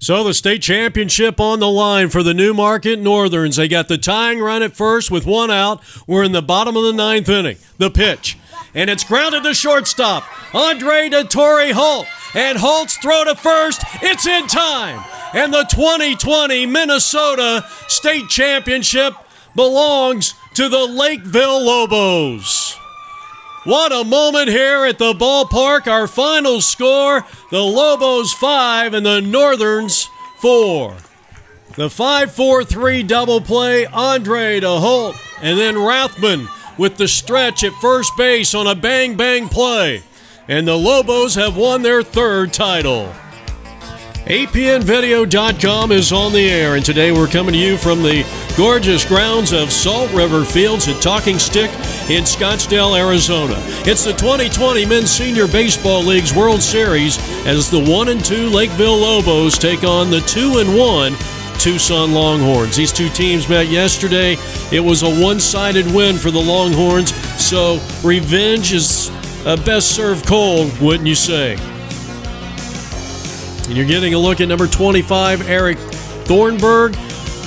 So the state championship on the line for the Newmarket Northerns. They got the tying run at first with one out. We're in the bottom of the ninth inning. The pitch. And it's grounded to shortstop. Andre to Torrey Holt. And Holt's throw to first. It's in time. And the 2020 Minnesota State Championship belongs to the Lakeville Lobos. What a moment here at the ballpark. Our final score, the Lobos 5 and the Northerns 4. The 5-4-3 double play, Andre to Holt, and then Rathman with the stretch at first base on a bang-bang play. And the Lobos have won their third title. APNvideo.com is on the air, and today we're coming to you from the gorgeous grounds of Salt River Fields at Talking Stick in Scottsdale, Arizona. It's the 2020 Men's Senior Baseball League's World Series as the 1-2 Lakeville Lobos take on the 2-1 Tucson Longhorns. These two teams met yesterday. It was a one-sided win for the Longhorns, so revenge is best served cold, wouldn't you say? And you're getting a look at number 25, Eric Thornburg,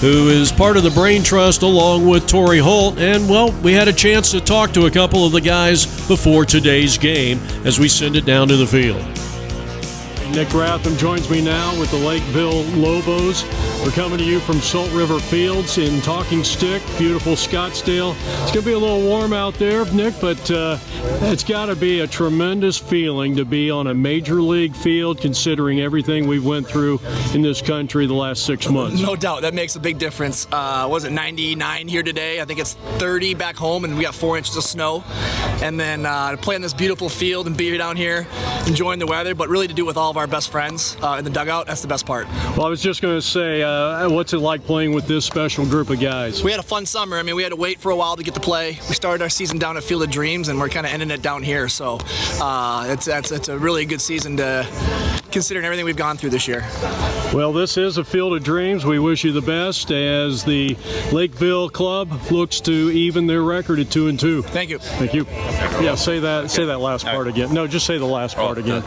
who is part of the Brain Trust along with Torrey Holt. And, well, we had a chance to talk to a couple of the guys before today's game as we send it down to the field. Nick Ratham joins me now with the Lakeville Lobos. We're coming to you from Salt River Fields in Talking Stick, beautiful Scottsdale. It's going to be a little warm out there, Nick, but it's got to be a tremendous feeling to be on a major league field considering everything we went through in this country the last 6 months. No doubt. That makes a big difference. Was it 99 here today? I think it's 30 back home, and we got 4 inches of snow. And then to play on this beautiful field and be down here enjoying the weather, but really to do it with all of our best friends in the dugout, that's the best part. Well, I was just going to say, what's it like playing with this special group of guys? We had a fun summer. I mean, we had to wait for a while to get to play. We started our season down at Field of Dreams, and we're kind of ending it down here. So it's a really good season to considering everything we've gone through this year. Well, this is a Field of Dreams. We wish you the best as the Lakeville club looks to even their record at 2-2. Thank you. Thank you. Yeah, say that last part again. No, just say the last part again.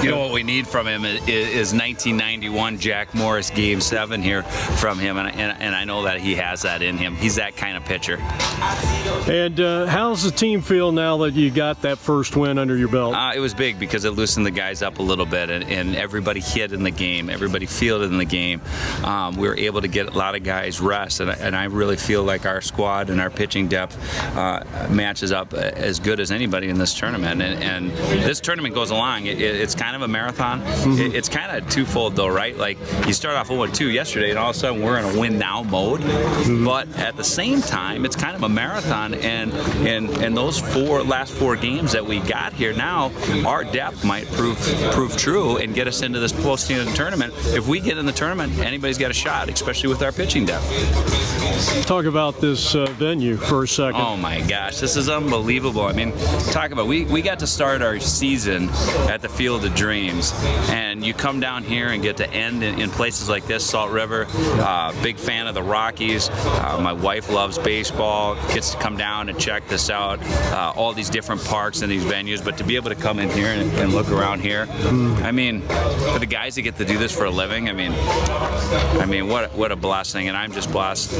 You know what we need from him is 1991 Jack Morris Game 7 here from him, and I know that he has that in him. He's that kind of pitcher. And how's the team feel now that you got that first win under your belt? It was big because it loosened the guys up a little bit, and everybody hit in the game. Everybody fielded in the game. We were able to get a lot of guys rest, and I really feel like our squad and our pitching depth matches up as good as anybody in this tournament. And this tournament goes along. It's kind of a marathon. Mm-hmm. It's kind of twofold though, right? Like you start off 0-2 yesterday, and all of a sudden we're in a win now mode. Mm-hmm. But at the same time, it's kind of a marathon, and those last four games that we got here now, our depth might prove true and get us into this postseason tournament. If we get in the tournament, anybody's got a shot, especially with our pitching depth. Talk about this venue for a second. Oh my gosh, this is unbelievable. I mean, talk about we got to start our season at the Field of Dreams, and you come down here and get to end in places like this, Salt River. Big fan of the Rockies. My wife loves baseball, gets to come down and check this out. All these different parks and these venues, but to be able to come in here and look around here, I mean, for the guys that get to do this for a living, I mean, what a blessing, and I'm just blessed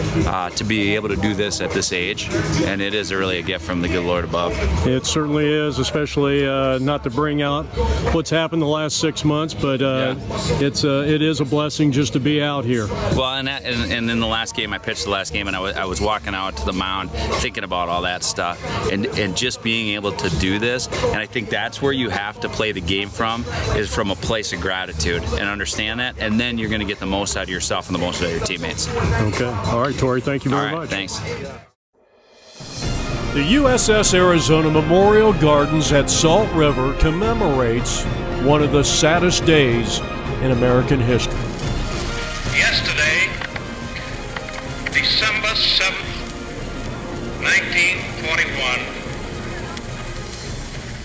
to be able to do this at this age, and it is really a gift from the good Lord above. It certainly is, especially not to bring out what's happened the last 6 months, but it is a blessing just to be out here. Well, and in the last game, I pitched the last game, and I was walking out to the mound thinking about all that stuff, and just being able to do this, and I think that's where you have to play the game from, is from a place of gratitude and understand that, and then you're going to get the most out of yourself and the most out of your teammates. Okay. All right, Torrey, thank you very much. Thanks. The USS Arizona Memorial Gardens at Salt River commemorates one of the saddest days in American history. Yesterday, December 7th, 1941,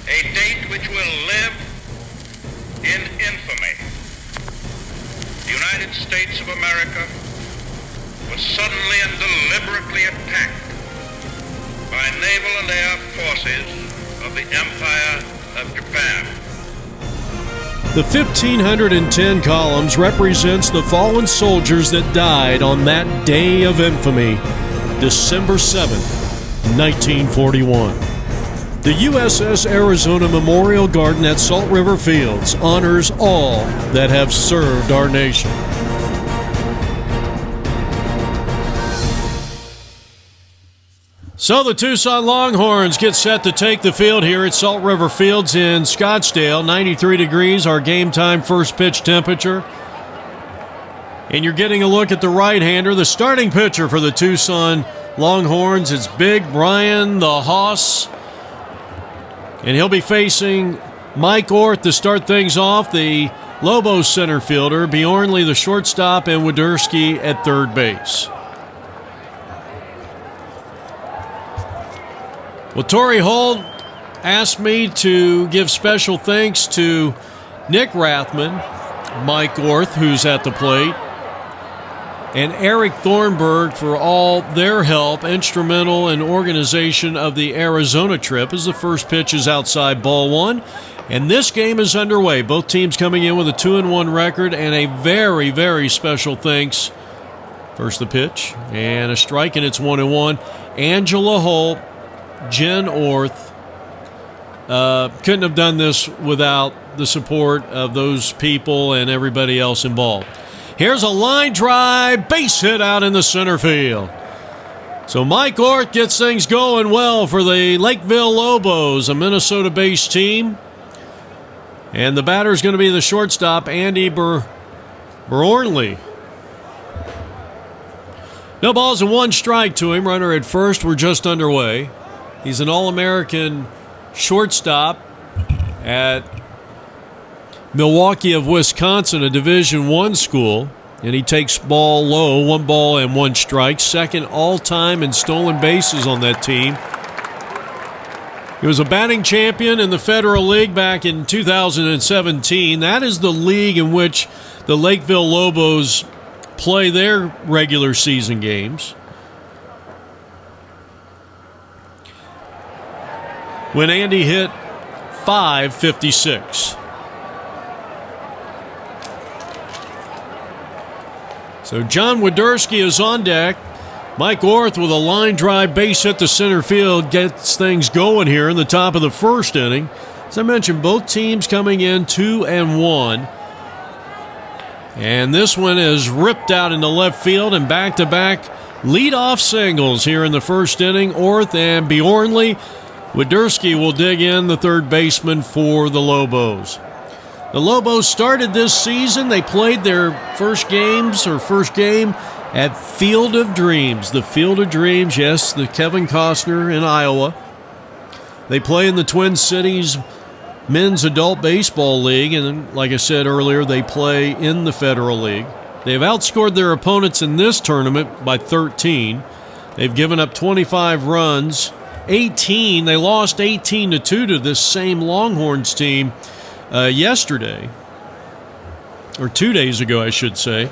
a date which will live in infamy. The United States of America was suddenly and deliberately attacked by naval and air forces of the Empire of Japan. The 1,510 columns represents the fallen soldiers that died on that day of infamy, December 7th, 1941. The USS Arizona Memorial Garden at Salt River Fields honors all that have served our nation. So the Tucson Longhorns get set to take the field here at Salt River Fields in Scottsdale. 93 degrees, our game time first pitch temperature. And you're getting a look at the right-hander, the starting pitcher for the Tucson Longhorns. It's Big Brian the Hoss. And he'll be facing Mike Orth to start things off, the Lobos center fielder, Bjornley the shortstop, and Widerski at third base. Well, Torrey Holt asked me to give special thanks to Nick Rathman, Mike Orth, who's at the plate, and Eric Thornburg for all their help, instrumental in organization of the Arizona trip, as the first pitch is outside ball one. And this game is underway. Both teams coming in with a 2-1 record, and a very, very special thanks. First the pitch, and a strike, and it's 1-1. Angela Holt, Jen Orth, couldn't have done this without the support of those people and everybody else involved. Here's a line drive, base hit out in the center field. So Mike Orth gets things going well for the Lakeville Lobos, a Minnesota-based team. And the batter is going to be the shortstop, Andy Bjornley. No balls and one strike to him. Runner at first. We're just underway. He's an All-American shortstop at Milwaukee of Wisconsin, a Division I school, and he takes ball low, 1 ball and 1 strike, second all-time in stolen bases on that team. He was a batting champion in the Federal League back in 2017. That is the league in which the Lakeville Lobos play their regular season games. When Andy hit .556. So John Widerski is on deck. Mike Orth with a line drive base hit to center field gets things going here in the top of the first inning. As I mentioned, both teams coming in 2-1. And this one is ripped out into left field, and back-to-back leadoff singles here in the first inning. Orth and Bjornley. Widerski will dig in, the third baseman for the Lobos. The Lobos started this season. They played their first game at Field of Dreams. The Field of Dreams, yes, the Kevin Costner in Iowa. They play in the Twin Cities Men's Adult Baseball League, and like I said earlier, they play in the Federal League. They've outscored their opponents in this tournament by 13. They've given up 25 runs. 18. They lost 18-2 to this same Longhorns team yesterday, or 2 days ago, I should say.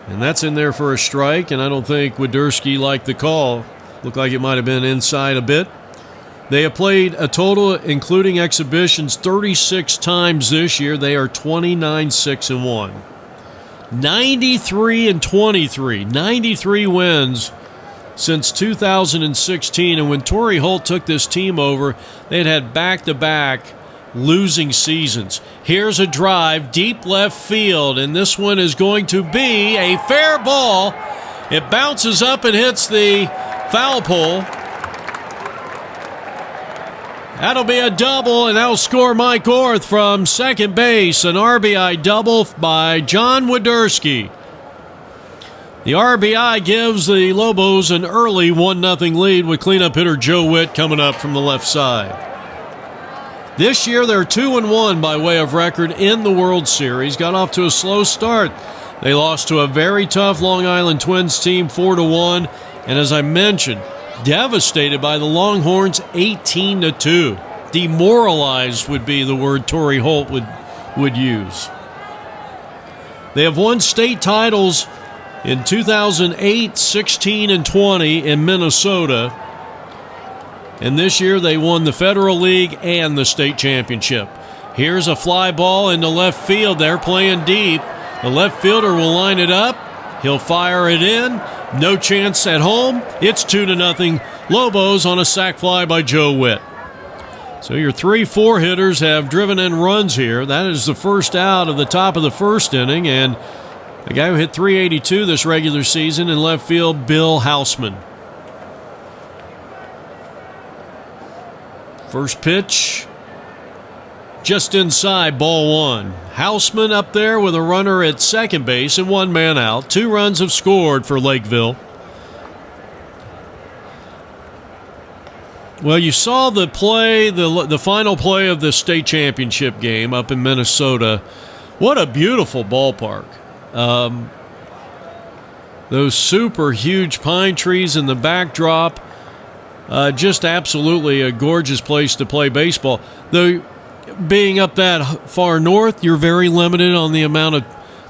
And that's in there for a strike, and I don't think Widerski liked the call. Looked like it might have been inside a bit. They have played a total, including exhibitions, 36 times this year. They are 29-6-1. 93-23. 93 wins since 2016, and when Torrey Holt took this team over, they'd had back-to-back losing seasons. Here's a drive, deep left field, and this one is going to be a fair ball. It bounces up and hits the foul pole. That'll be a double, and that'll score Mike Orth from second base. An RBI double by John Widerski. The RBI gives the Lobos an early 1-0 lead with cleanup hitter Joe Witt coming up from the left side. This year they're 2-1 by way of record in the World Series. Got off to a slow start. They lost to a very tough Long Island Twins team 4-1. And as I mentioned, devastated by the Longhorns 18-2. Demoralized would be the word Torrey Holt would use. They have won state titles in 2008, 16, and 20 in Minnesota. And this year they won the Federal League and the state championship. Here's a fly ball into left field. They're playing deep. The left fielder will line it up. He'll fire it in. No chance at home. It's 2-0 Lobos on a sac fly by Joe Witt. So your 3-4 hitters have driven in runs here. That is the first out of the top of the first inning. And the guy who hit .382 this regular season in left field, Bill Hausman. First pitch, just inside, ball one. Hausman up there with a runner at second base and one man out. 2 runs have scored for Lakeville. Well, you saw the play, the final play of the state championship game up in Minnesota. What a beautiful ballpark. Those super huge pine trees in the backdrop. Just absolutely a gorgeous place to play baseball. Though being up that far north, you're very limited on the amount of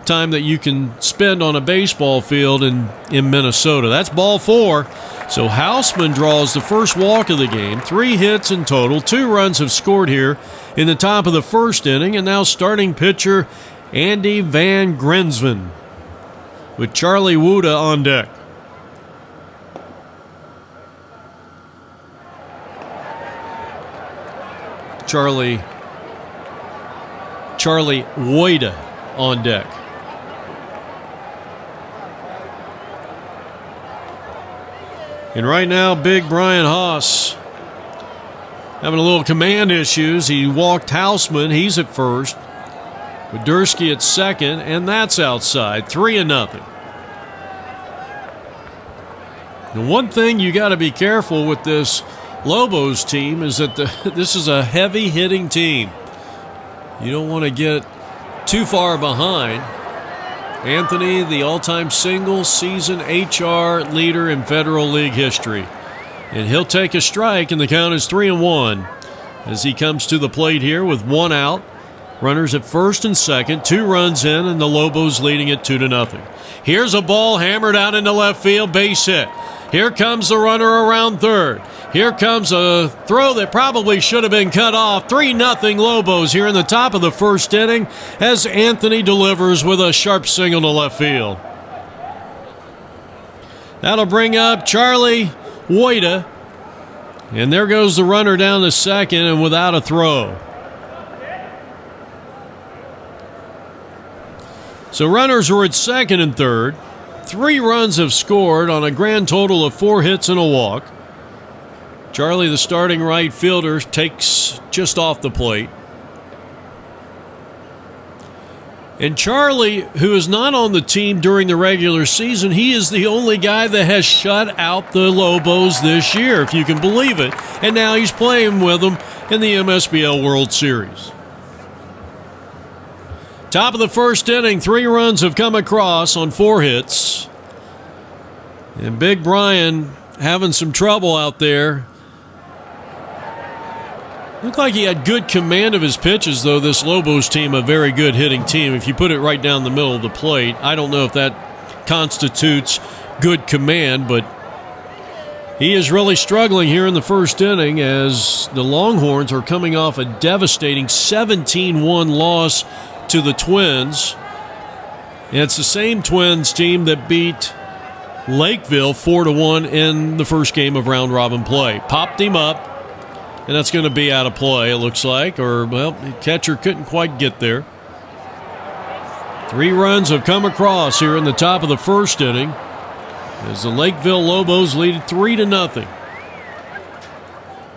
time that you can spend on a baseball field in Minnesota. That's ball 4. So Hausman draws the first walk of the game. 3 hits in total. 2 runs have scored here in the top of the first inning. And now starting pitcher Andy Van Grensven with Charlie Wuda on deck. Charlie Wuda on deck. And right now, big Brian Haas having a little command issues. He walked Hausman. He's at first. Wodurski at second, and that's outside. 3-0. And one thing you got to be careful with this Lobos team is that this is a heavy hitting team. You don't want to get too far behind. Anthony, the all-time single-season HR leader in Federal League history. And he'll take a strike, and the count is 3-1 as he comes to the plate here with 1 out. Runners at first and second, 2 runs in, and the Lobos leading it 2-0. Here's a ball hammered out into left field, base hit. Here comes the runner around third. Here comes a throw that probably should have been cut off. 3-0 Lobos here in the top of the first inning as Anthony delivers with a sharp single to left field. That'll bring up Charlie Wuda. And there goes the runner down to second and without a throw. So runners are at second and third. 3 runs have scored on a grand total of 4 hits and a walk. Charlie, the starting right fielder, takes just off the plate. And Charlie, who is not on the team during the regular season, he is the only guy that has shut out the Lobos this year, if you can believe it. And now he's playing with them in the MSBL World Series. Top of the first inning, 3 runs have come across on 4 hits. And Big Brian having some trouble out there. Looked like he had good command of his pitches, though, this Lobos team, a very good hitting team. If you put it right down the middle of the plate, I don't know if that constitutes good command, but he is really struggling here in the first inning as the Longhorns are coming off a devastating 17-1 loss to the Twins. And it's the same Twins team that beat Lakeville 4-1 in the first game of round-robin play. Popped him up. And that's going to be out of play, it looks like. Or, well, the catcher couldn't quite get there. 3 runs have come across here in the top of the first inning as the Lakeville Lobos lead 3-0.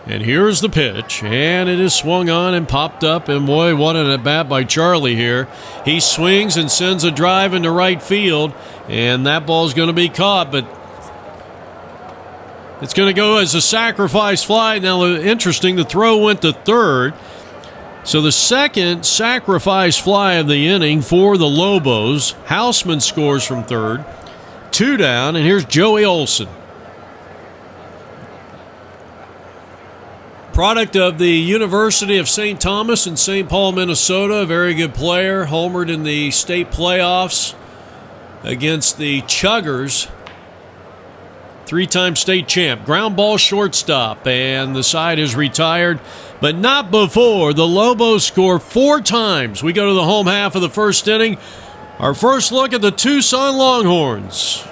And here's the pitch. And it is swung on and popped up. And, boy, what an at-bat by Charlie here. He swings and sends a drive into right field. And that ball's going to be caught, but it's going to go as a sacrifice fly. Now, interesting, the throw went to third. So the second sacrifice fly of the inning for the Lobos. Hausman scores from third. 2 down, and here's Joey Olson. Product of the University of St. Thomas in St. Paul, Minnesota. A very good player. Homered in the state playoffs against the Chuggers three-time state champ. Ground ball shortstop, and the side is retired, but not before the Lobos score 4 times. We go to the home half of the first inning. Our first look at the Tucson Longhorns.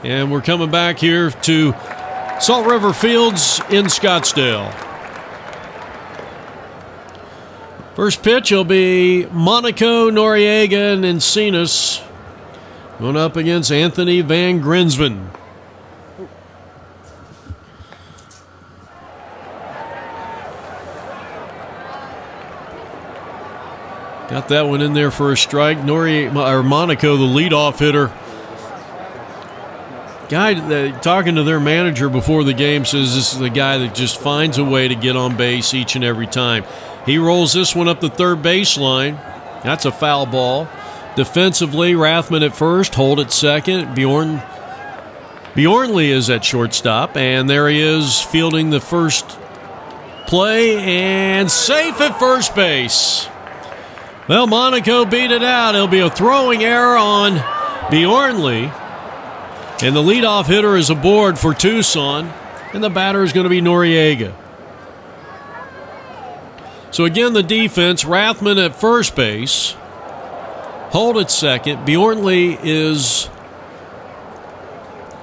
And we're coming back here to Salt River Fields in Scottsdale. First pitch will be Monaco, Noriega, and Encinas going up against Anthony Van Grinsven. Got that one in there for a strike. Monaco, the leadoff hitter. Guy talking to their manager before the game says this is the guy that just finds a way to get on base each and every time. He rolls this one up the third baseline. That's a foul ball. Defensively, Rathman at first, Holt at second. Bjornley is at shortstop, and there he is fielding the first play and safe at first base. Well, Monaco beat it out. It'll be a throwing error on Bjornley. And the leadoff hitter is aboard for Tucson. And the batter is going to be Noriega. So again, the defense, Rathman at first base. Holt at second. Bjornley is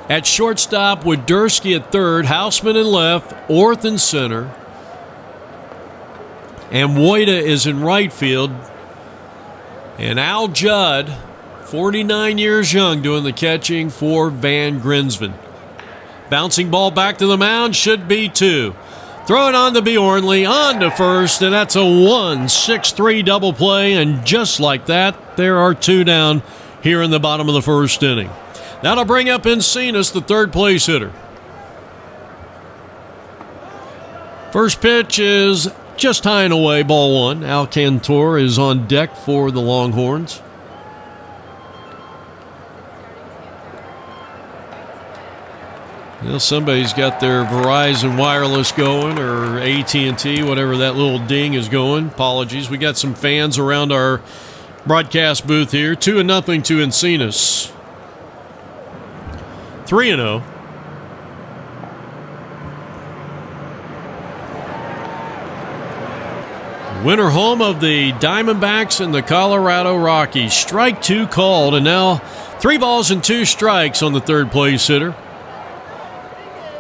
at shortstop with Dursky at third. Houseman in left. Orth in center. And Wojda is in right field. And Al Judd, 49 years young, doing the catching for Van Grinsven. Bouncing ball back to the mound, should be 2. Throw it on to Bjornley, on to first, and that's a 1-6-3 double play. And just like that, there are 2 down here in the bottom of the first inning. That'll bring up Encinas, the third place hitter. First pitch is just high and away, ball 1. Al Cantor is on deck for the Longhorns. Well, somebody's got their Verizon wireless going, or AT&T, whatever that little ding is going. Apologies. We got some fans around our broadcast booth here. 2-0 to Encinas. 3-0. Winner home of the Diamondbacks and the Colorado Rockies. Strike 2 called, and now 3 balls and 2 strikes on the third place hitter.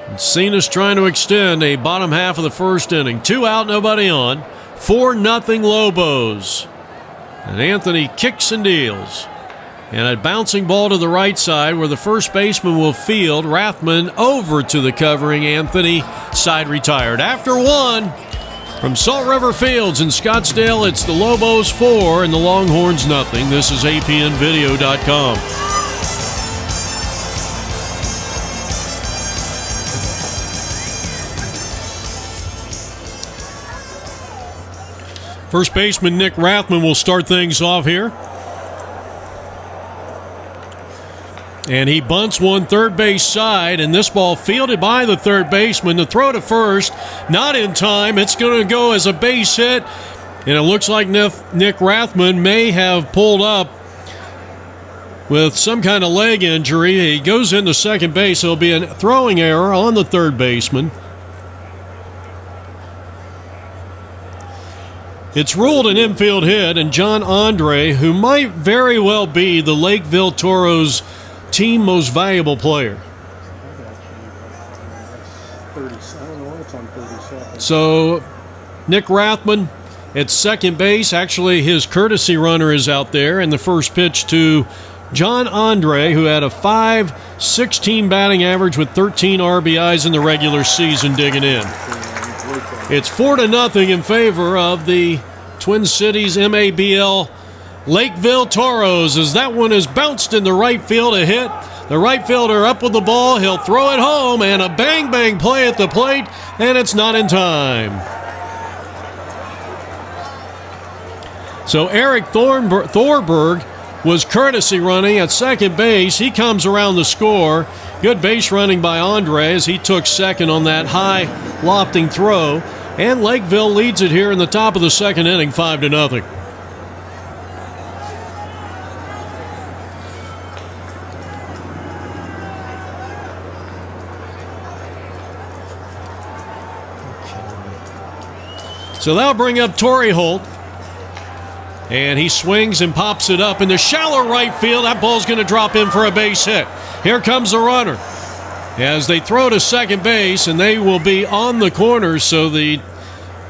Encinas trying to extend a bottom half of the first inning. 2 out, nobody on. 4-0 Lobos. And Anthony kicks and deals. And a bouncing ball to the right side where the first baseman will field. Rathman over to the covering Anthony. Side retired. After 1. From Salt River Fields in Scottsdale, it's the Lobos 4 and the Longhorns 0. This is APNvideo.com. First baseman Nick Rathman will start things off here. And he bunts one third base side, and this ball fielded by the third baseman. The throw to first, not in time. It's going to go as a base hit, and it looks like Nick Rathman may have pulled up with some kind of leg injury. He goes into second base. It'll be a throwing error on the third baseman. It's ruled an infield hit, and John Andre, who might very well be the Lakeville Toros' team most valuable player. So Nick Rathman at second base. Actually, his courtesy runner is out there, and the first pitch to John Andre, who had a .516 batting average with 13 RBIs in the regular season, digging in. It's 4-0 in favor of the Twin Cities MABL Lakeville Toros, as that one is bounced in the right field, a hit. The right fielder up with the ball. He'll throw it home, and a bang-bang play at the plate, and it's not in time. So Eric Thorberg was courtesy running at second base. He comes around the score. Good base running by Andre as he took second on that high lofting throw. And Lakeville leads it here in the top of the second inning, 5-0. So that'll bring up Torrey Holt. And he swings and pops it up in the shallow right field. That ball's going to drop in for a base hit. Here comes the runner as they throw to second base, and they will be on the corner. So the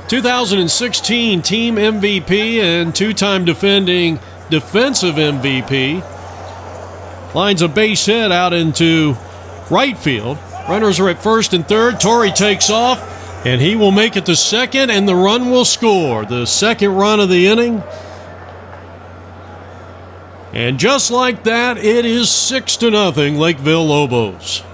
2016 team MVP and two-time defending defensive MVP lines a base hit out into right field. Runners are at first and third. Torrey takes off, and he will make it to second, and the run will score. The second run of the inning. And just like that, it is 6-0 Lakeville Lobos.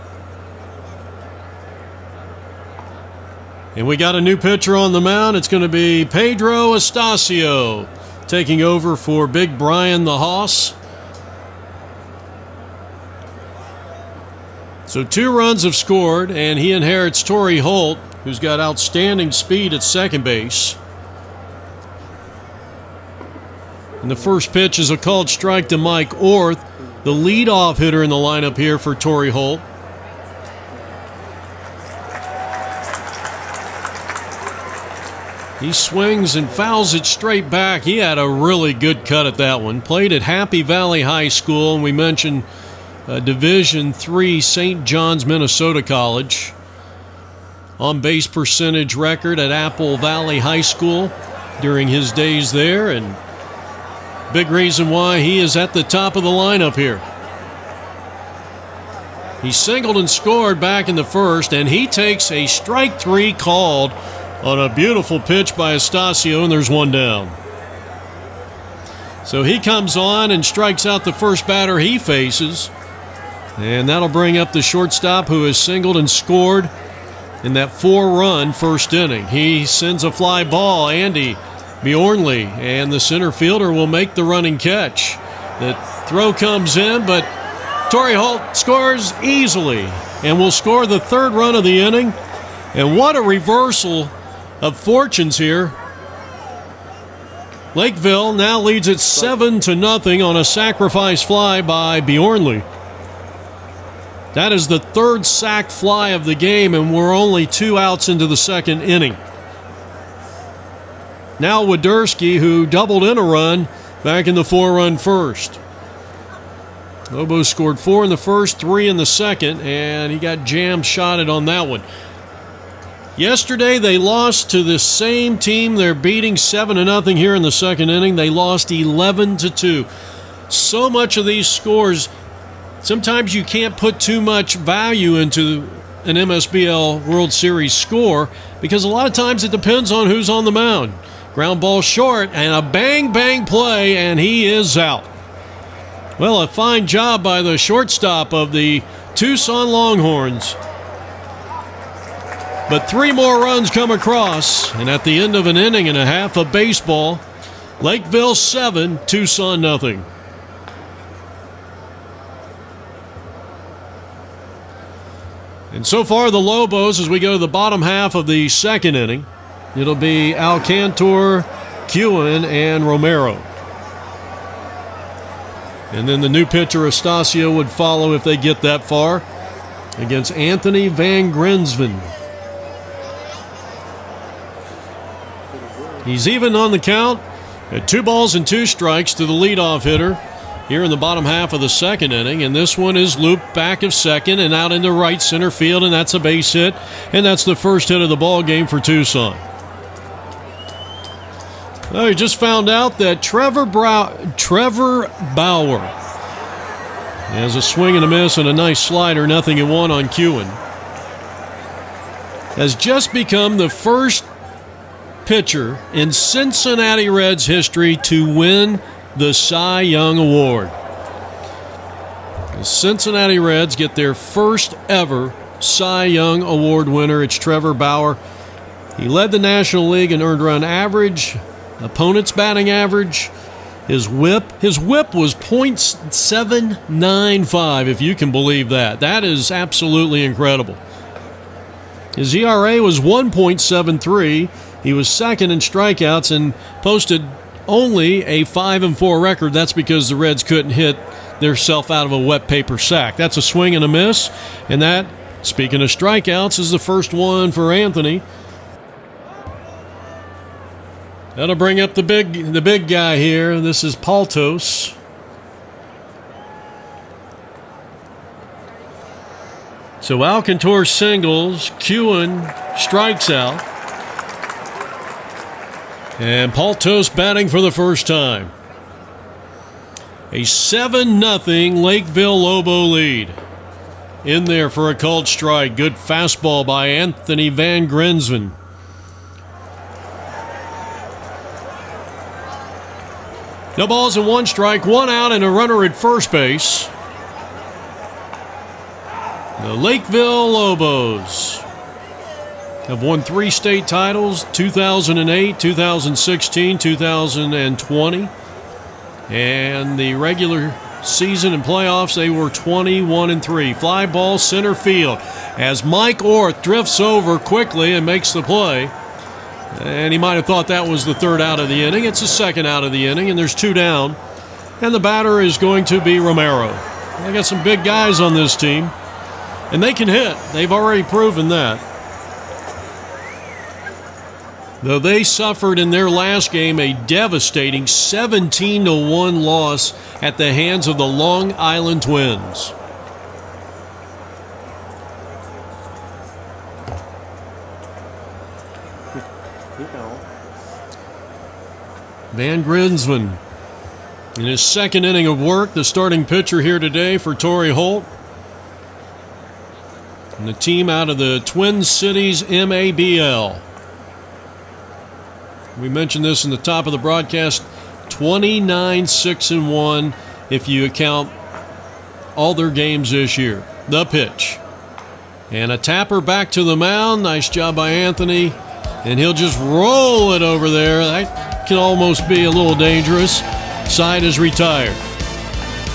And we got a new pitcher on the mound. It's going to be Pedro Estacio taking over for Big Brian the Hoss. So 2 runs have scored, and he inherits Torrey Holt, who's got outstanding speed at second base. And the first pitch is a called strike to Mike Orth, the leadoff hitter in the lineup here for Torrey Holt. He swings and fouls it straight back. He had a really good cut at that one. Played at Happy Valley High School, and we mentioned Division III St. John's, Minnesota College. On base percentage record at Apple Valley High School during his days there, and big reason why he is at the top of the lineup here. He singled and scored back in the first, and he takes a strike 3 called on a beautiful pitch by Estacio, and there's one down. So he comes on and strikes out the first batter he faces, and that'll bring up the shortstop who has singled and scored in that 4-run first inning. He sends a fly ball, Andy Bjornley, and the center fielder will make the running catch. The throw comes in, but Torrey Holt scores easily and will score the 3rd run of the inning. And what a reversal of fortunes here. Lakeville now leads it 7-0 on a sacrifice fly by Bjornley. That is the 3rd sac fly of the game, and we're only 2 outs into the 2nd inning. Now Wadersky, who doubled in a run back in the 4-run first. Lobos scored 4 in the first, 3 in the second, and he got jam-shotted on that one. Yesterday, they lost to the same team they're beating 7-0 here in the 2nd inning. They lost 11-2. So much of these scores, sometimes you can't put too much value into an MSBL World Series score because a lot of times it depends on who's on the mound. Ground ball short, and a bang-bang play, and he is out. Well, a fine job by the shortstop of the Tucson Longhorns. But 3 more runs come across, and at the end of an inning and a half of baseball, Lakeville 7, Tucson nothing. And so far, the Lobos, as we go to the bottom half of the 2nd inning, it'll be Alcantor, Kewen, and Romero. And then the new pitcher, Estacio, would follow if they get that far against Anthony Van Grinsven. He's even on the count at 2 balls and 2 strikes to the leadoff hitter here in the bottom half of the 2nd inning. And this one is looped back of second and out into right center field, and that's a base hit. And that's the first hit of the ball game for Tucson. Well, we just found out that Trevor Bauer has a swing and a miss and a nice slider, 0-1 on Kewen. Has just become the first pitcher in Cincinnati Reds history to win the Cy Young Award. The Cincinnati Reds get their first ever Cy Young Award winner. It's Trevor Bauer. He led the National League in earned run average, opponent's batting average, his whip was .795, if you can believe that. That is absolutely incredible. His ERA was 1.73. He was second in strikeouts and posted only a 5-4 record. That's because the Reds couldn't hit theirself out of a wet paper sack. That's a swing and a miss. And that, speaking of strikeouts, is the first one for Anthony. That'll bring up the big guy here. This is Paltos. So Alcantor singles, Kewen strikes out, and Paltos batting for the first time. A 7-0 Lakeville Lobo lead. In there for a called strike. Good fastball by Anthony Van Grinsven. No balls and 1 strike, 1 out, and a runner at first base. The Lakeville Lobos have won 3 state titles, 2008, 2016, 2020. And the regular season and playoffs, they were 21-3. Fly ball center field as Mike Orth drifts over quickly and makes the play. And he might have thought that was the 3rd out of the inning. It's the 2nd out of the inning, and there's 2 down. And the batter is going to be Romero. They got some big guys on this team. And they can hit. They've already proven that. Though they suffered in their last game a devastating 17-1 loss at the hands of the Long Island Twins. Van Grinsven in his 2nd inning of work, the starting pitcher here today for Torrey Holt. And the team out of the Twin Cities MABL. We mentioned this in the top of the broadcast, 29-6-1 if you account all their games this year. The pitch. And a tapper back to the mound. Nice job by Anthony. And he'll just roll it over there. That can almost be a little dangerous. Side is retired.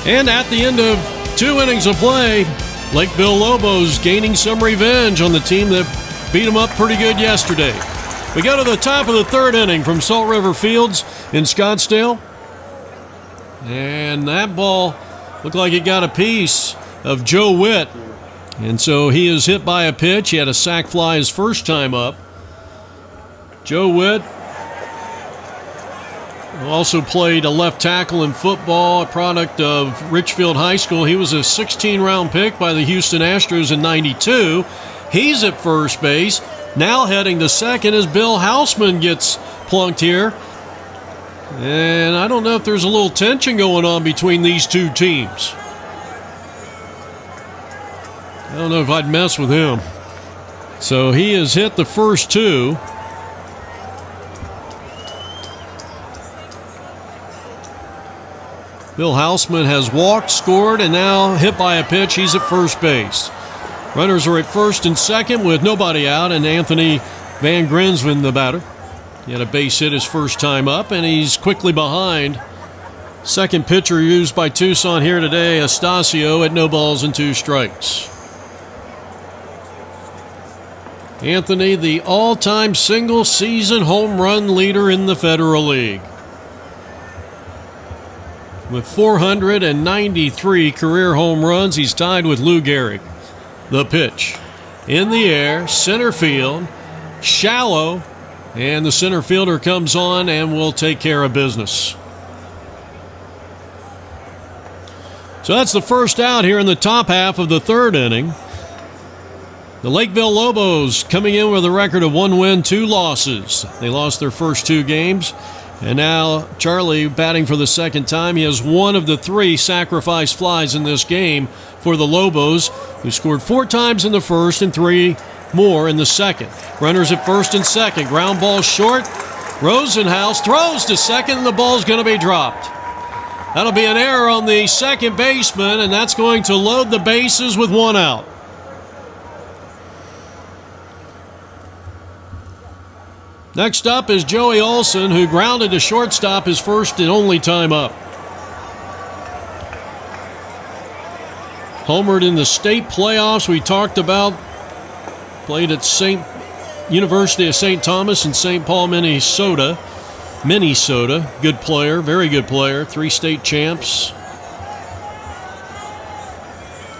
And at the end of 2 innings of play, Lakeville Lobos gaining some revenge on the team that beat them up pretty good yesterday. We go to the top of the 3rd inning from Salt River Fields in Scottsdale. And that ball looked like it got a piece of Joe Witt. And so he is hit by a pitch. He had a sac fly his first time up. Joe Witt also played a left tackle in football, a product of Richfield High School. He was a 16-round pick by the Houston Astros in '92. He's at first base. Now heading to second as Bill Hausman gets plunked here. And I don't know if there's a little tension going on between these 2 teams. I don't know if I'd mess with him. So he has hit the first 2. Bill Hausman has walked, scored, and now hit by a pitch. He's at first base. Runners are at first and second with nobody out, and Anthony Van Grinsven, the batter. He had a base hit his first time up, and he's quickly behind. Second pitcher used by Tucson here today, Estacio, at no balls and 2 strikes. Anthony, the all-time single-season home run leader in the Federal League. With 493 career home runs, he's tied with Lou Gehrig. The pitch. In the air, center field, shallow, and the center fielder comes on and will take care of business. So that's the first out here in the top half of the 3rd inning. The Lakeville Lobos coming in with a record of 1 win, 2 losses. They lost their first 2 games. And now Charlie batting for the 2nd time. He has 1 of the 3 sacrifice flies in this game for the Lobos, who scored 4 times in the first and 3 more in the second. Runners at first and second. Ground ball short. Rosenhaus throws to second, and the ball's going to be dropped. That'll be an error on the second baseman, and that's going to load the bases with 1 out. Next up is Joey Olson, who grounded to shortstop his first and only time up. Homered in the state playoffs we talked about. Played at University of St. Thomas in St. Paul, Minnesota. Good player, very good player. 3 state champs.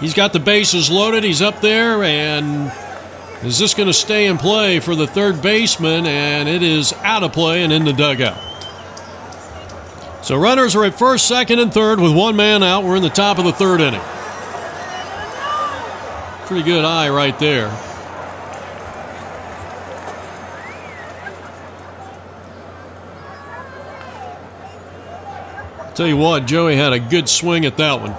He's got the bases loaded. He's up there, and Is this going to stay in play for the third baseman? And it is out of play and in the dugout. So runners are at first, second, and third with one man out. We're in the top of the third inning. Pretty good eye right there. Tell you what, Joey had a good swing at that one.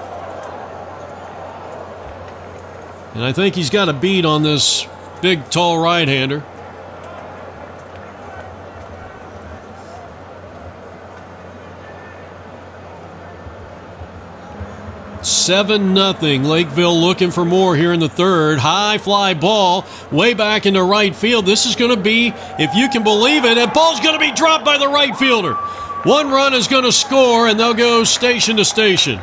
And I think he's got a beat on this big, tall right-hander. Seven nothing. Lakeville looking for more here in the third. High fly ball way back into right field. This is going to be, if you can believe it, that ball's going to be dropped by the right fielder. One run is going to score, and they'll go station to station.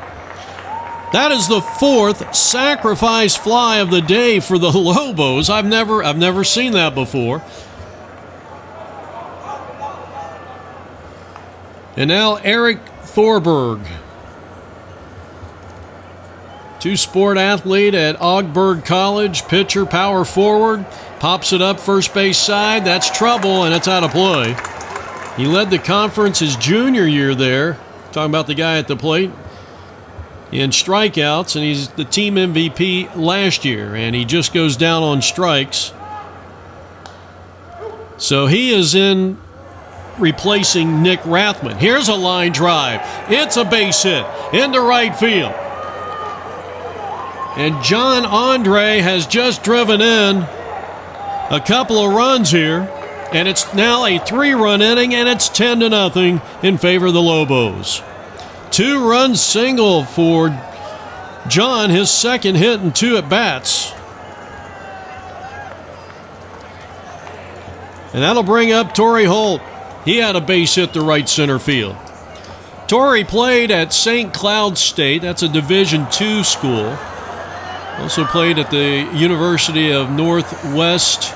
That is the fourth sacrifice fly of the day for the Lobos. I've never seen that before. And now Eric Thorberg, two-sport athlete at Augsburg College, pitcher, power forward, pops it up first base side. That's trouble, and it's out of play. He led the conference his junior year there. Talking about the guy at the plate. In strikeouts, and he's the team MVP last year, and he just goes down on strikes. So he is in replacing Nick Rathman. Here's a line drive. It's a base hit into right field. And John Andre has just driven in a couple of runs here, and it's now a 3-run inning, and it's 10-0 in favor of the Lobos. 2-run single for John, his second hit in 2 at-bats. And that'll bring up Torrey Holt. He had a base hit to right center field. Torrey played at St. Cloud State. That's a Division II school. Also played at the University of Northwestern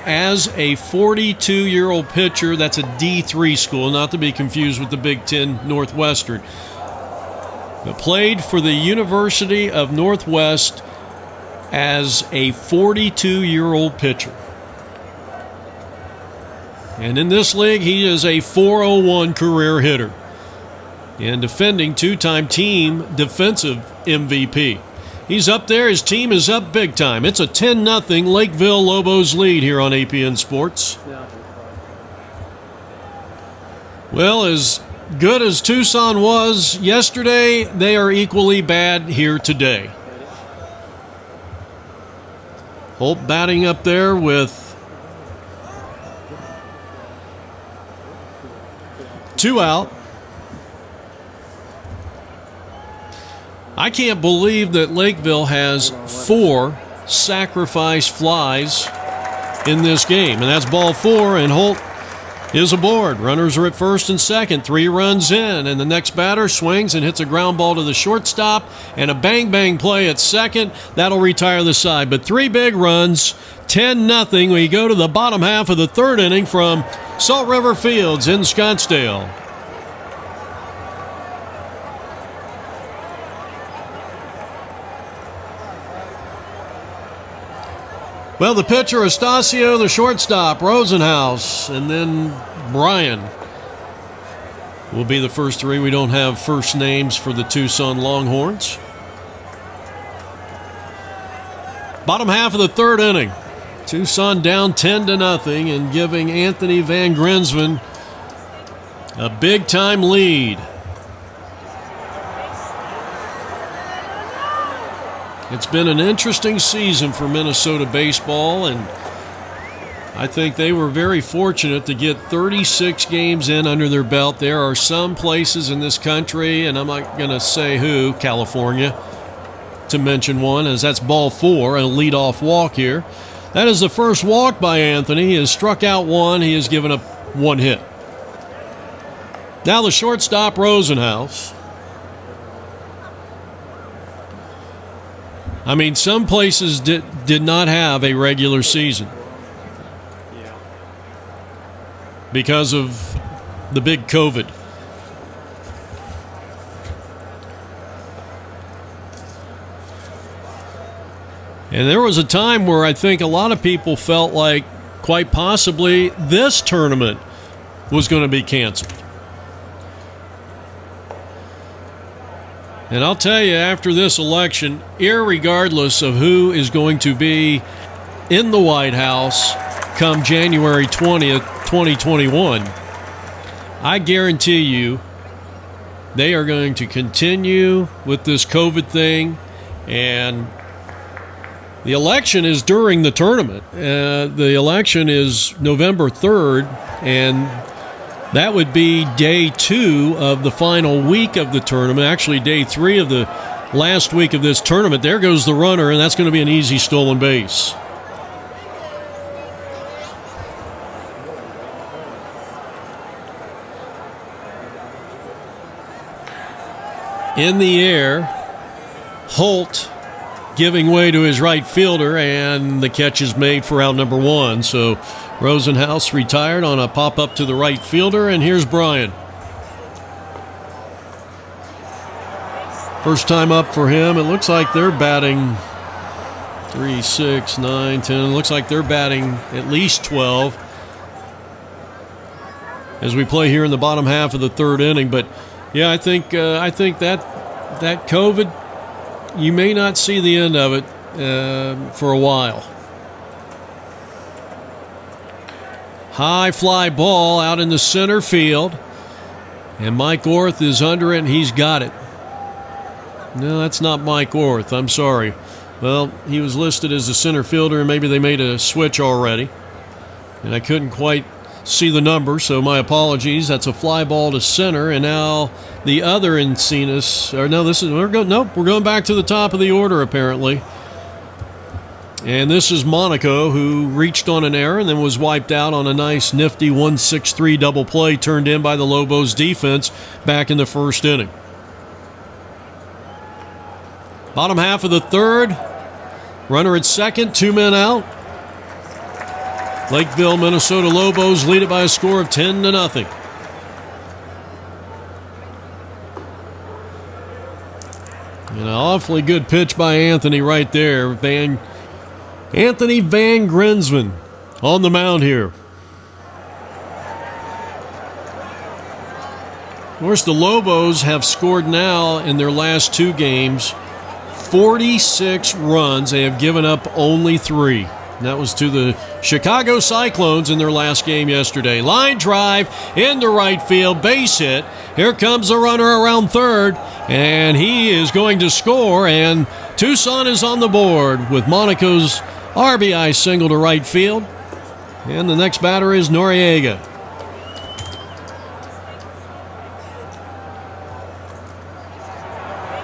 as a 42-year-old pitcher. That's a D3 school, not to be confused with the Big Ten Northwestern. But played for the University of Northwest as a 42-year-old pitcher. And in this league, he is a .401 career hitter and defending 2-time team defensive MVP. He's up there. His team is up big time. It's a 10-0 Lakeville Lobos lead here on APN Sports. Well, as good as Tucson was yesterday, they are equally bad here today. Holt batting up there with 2 out. I can't believe that Lakeville has 4 sacrifice flies in this game. And that's ball 4, and Holt is aboard. Runners are at first and second, 3 runs in, and the next batter swings and hits a ground ball to the shortstop, and a bang-bang play at second. That'll retire the side. But 3 big runs, 10-0. We go to the bottom half of the third inning from Salt River Fields in Scottsdale. Well, the pitcher, Estacio, the shortstop, Rosenhaus, and then Bryan will be the first 3. We don't have first names for the Tucson Longhorns. Bottom half of the third inning. Tucson down 10-0 and giving Anthony Van Grinsven a big-time lead. It's been an interesting season for Minnesota baseball, and I think they were very fortunate to get 36 games in under their belt. There are some places in this country, and I'm not going to say who, California, to mention one, as that's ball 4, a leadoff walk here. That is the first walk by Anthony. He has struck out 1. He has given up 1 hit. Now the shortstop, Rosenhaus. I mean, some places did not have a regular season because of the big COVID. And there was a time where I think a lot of people felt like quite possibly this tournament was going to be canceled. And I'll tell you, after this election, irregardless of who is going to be in the White House come January 20th, 2021, I guarantee you they are going to continue with this COVID thing. And the election is during the tournament. The election is November 3rd, and that would be day 2 of the final week of the tournament, actually day 3 of the last week of this tournament. There goes the runner, and that's going to be an easy stolen base. In the air, Holt giving way to his right fielder, and the catch is made for out number 1. So Rosenhaus retired on a pop-up to the right fielder, and here's Brian. First time up for him. It looks like they're batting 3, 6, 9, 10. It looks like they're batting at least 12 as we play here in the bottom half of the 3rd inning. But yeah, I think that COVID, you may not see the end of it for a while. High fly ball out in the center field, and Mike Orth is under it, and he's got it. No, that's not Mike Orth. I'm sorry. Well, he was listed as a center fielder, and maybe they made a switch already, and I couldn't quite see the number, so my apologies. That's a fly ball to center, and now the other Encinas. Or no, we're going back to the top of the order apparently. And this is Monaco, who reached on an error and then was wiped out on a nice nifty 1-6-3 double play turned in by the Lobos defense back in the 1st inning. Bottom half of the 3rd, runner at second, 2 men out. Lakeville, Minnesota Lobos lead it by a score of 10-0. And an awfully good pitch by Anthony right there. Anthony Van Grinsven on the mound here. Of course, the Lobos have scored now in their last 2 games 46 runs. They have given up only 3. That was to the Chicago Cyclones in their last game yesterday. Line drive into right field, base hit. Here comes the runner around 3rd, and he is going to score, and Tucson is on the board with Monaco's RBI single to right field. And the next batter is Noriega.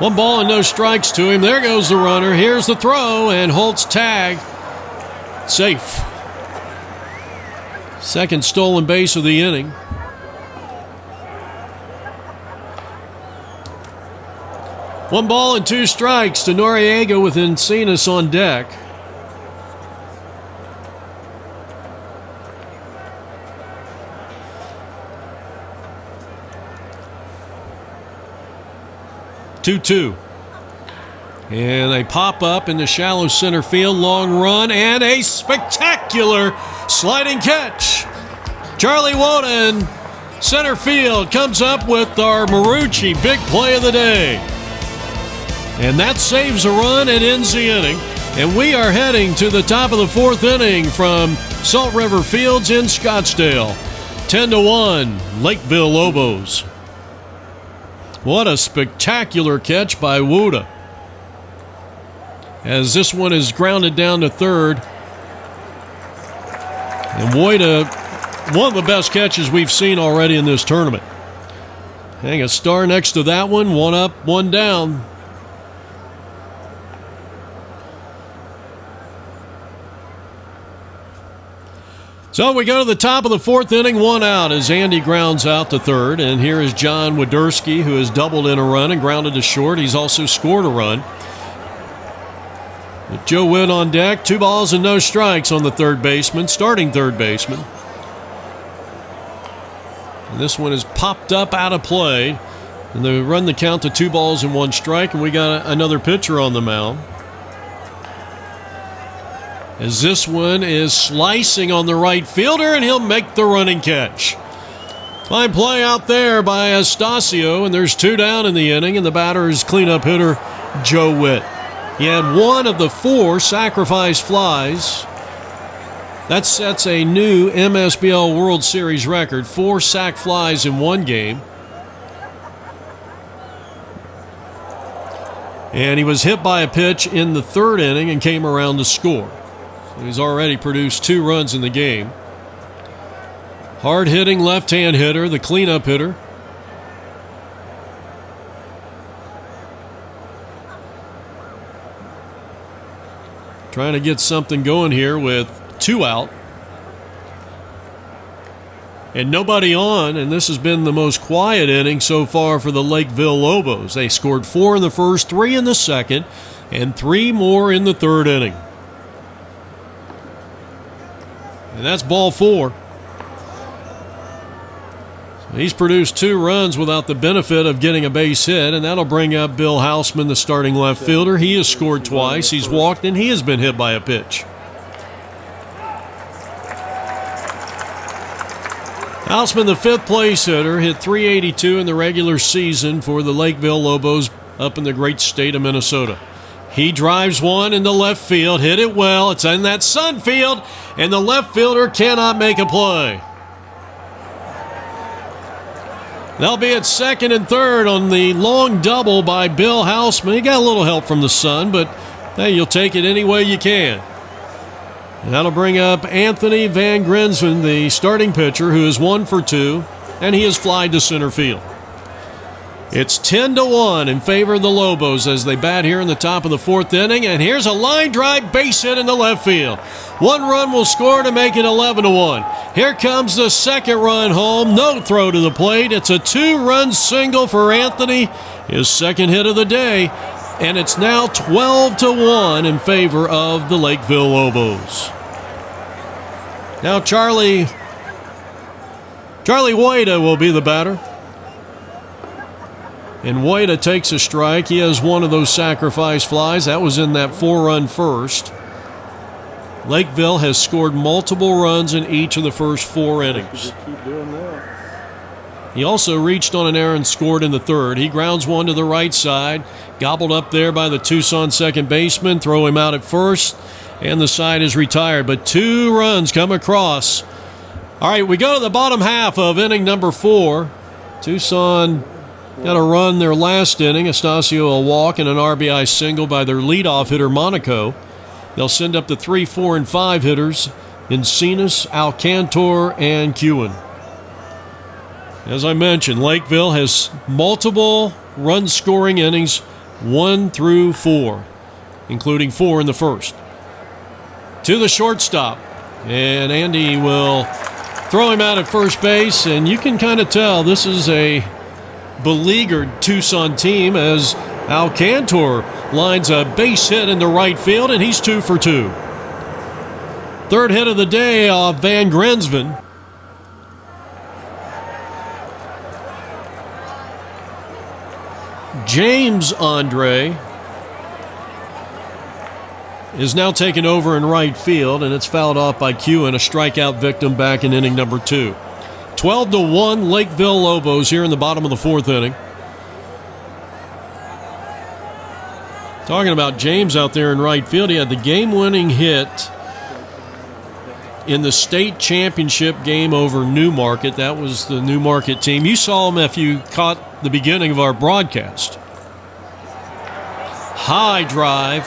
One ball and no strikes to him. There goes the runner. Here's the throw, and Holt's tag. Safe. Second stolen base of the inning. One ball and 2 strikes to Noriega with Encinas on deck. Two. And a pop-up in the shallow center field, long run, and a spectacular sliding catch. Charlie Woden, center field, comes up with our Marucci big play of the day. And that saves a run and ends the inning. And we are heading to the top of the 4th inning from Salt River Fields in Scottsdale. 10-1, Lakeville Lobos. What a spectacular catch by Woda, as this one is grounded down to 3rd. And Woda, one of the best catches we've seen already in this tournament. Hang a star next to that one. 1 up, 1 down. So we go to the top of the 4th inning, 1 out as Andy grounds out to 3rd. And here is John Widerski, who has doubled in a run and grounded to short. He's also scored a run. With Joe Witt on deck, 2 balls and no strikes on the starting third baseman. And this one is popped up out of play. And they run the count to 2 balls and 1 strike, and we got another pitcher on the mound. as this one is slicing on the right fielder, and he'll make the running catch. Fine play out there by Astacio, and there's 2 down in the inning, and the batter is cleanup hitter Joe Witt. He had 1 of the 4 sacrifice flies. That sets a new MSBL World Series record, 4 sac flies in one game. And he was hit by a pitch in the 3rd inning and came around to score. So he's already produced 2 runs in the game. Hard-hitting left-hand hitter, the cleanup hitter. Trying to get something going here with 2 out. And nobody on, and this has been the most quiet inning so far for the Lakeville Lobos. They scored 4 in the first, 3 in the second, and 3 more in the 3rd inning. And that's ball 4. He's produced 2 runs without the benefit of getting a base hit, and that'll bring up Bill Hausman, the starting left fielder. He has scored twice. He's walked, and he has been hit by a pitch. Hausman, the 5th place hitter, hit .382 in the regular season for the Lakeville Lobos up in the great state of Minnesota. He drives one into left field, hit it well. It's in that sun field, and the left fielder cannot make a play. They'll be at 2nd and 3rd on the long double by Bill Hausman. He got a little help from the sun, but hey, you'll take it any way you can. And that'll bring up Anthony Van Grinsven, the starting pitcher, who is 1 for 2, and he has flied to center field. It's 10-1 in favor of the Lobos as they bat here in the top of the 4th inning, and here's a line drive base hit into left field. 1 run will score to make it 11-1. Here comes the 2nd run home. No throw to the plate. It's a 2-run single for Anthony, his 2nd hit of the day, and it's now 12-1 in favor of the Lakeville Lobos. Now Charlie Wada will be the batter. And Wada takes a strike. He has 1 of those sacrifice flies. That was in that 4-run first. Lakeville has scored multiple runs in each of the first 4 innings. He also reached on an error and scored in the 3rd. He grounds one to the right side. Gobbled up there by the Tucson second baseman. Throw him out at first. And the side is retired. But 2 runs come across. All right, we go to the bottom half of inning number 4. Tucson got a run their last inning. Astacio a walk and an RBI single by their leadoff hitter, Monaco. They'll send up the 3, 4, and 5 hitters, Encinas, Alcantor, and Kewen. As I mentioned, Lakeville has multiple run-scoring innings, 1 through 4, including 4 in the first. To the shortstop, and Andy will throw him out at first base, and you can kind of tell this is a beleaguered Tucson team as Alcantor lines a base hit into right field, and he's 2 for 2. 3rd hit of the day off Van Grinsven. James Andre is now taken over in right field, and it's fouled off by Kewen, a strikeout victim back in inning number 2. 12-1 Lakeville Lobos here in the bottom of the 4th inning. Talking about James out there in right field, he had the game-winning hit in the state championship game over Newmarket. That was the Newmarket team. You saw him if you caught the beginning of our broadcast. High drive,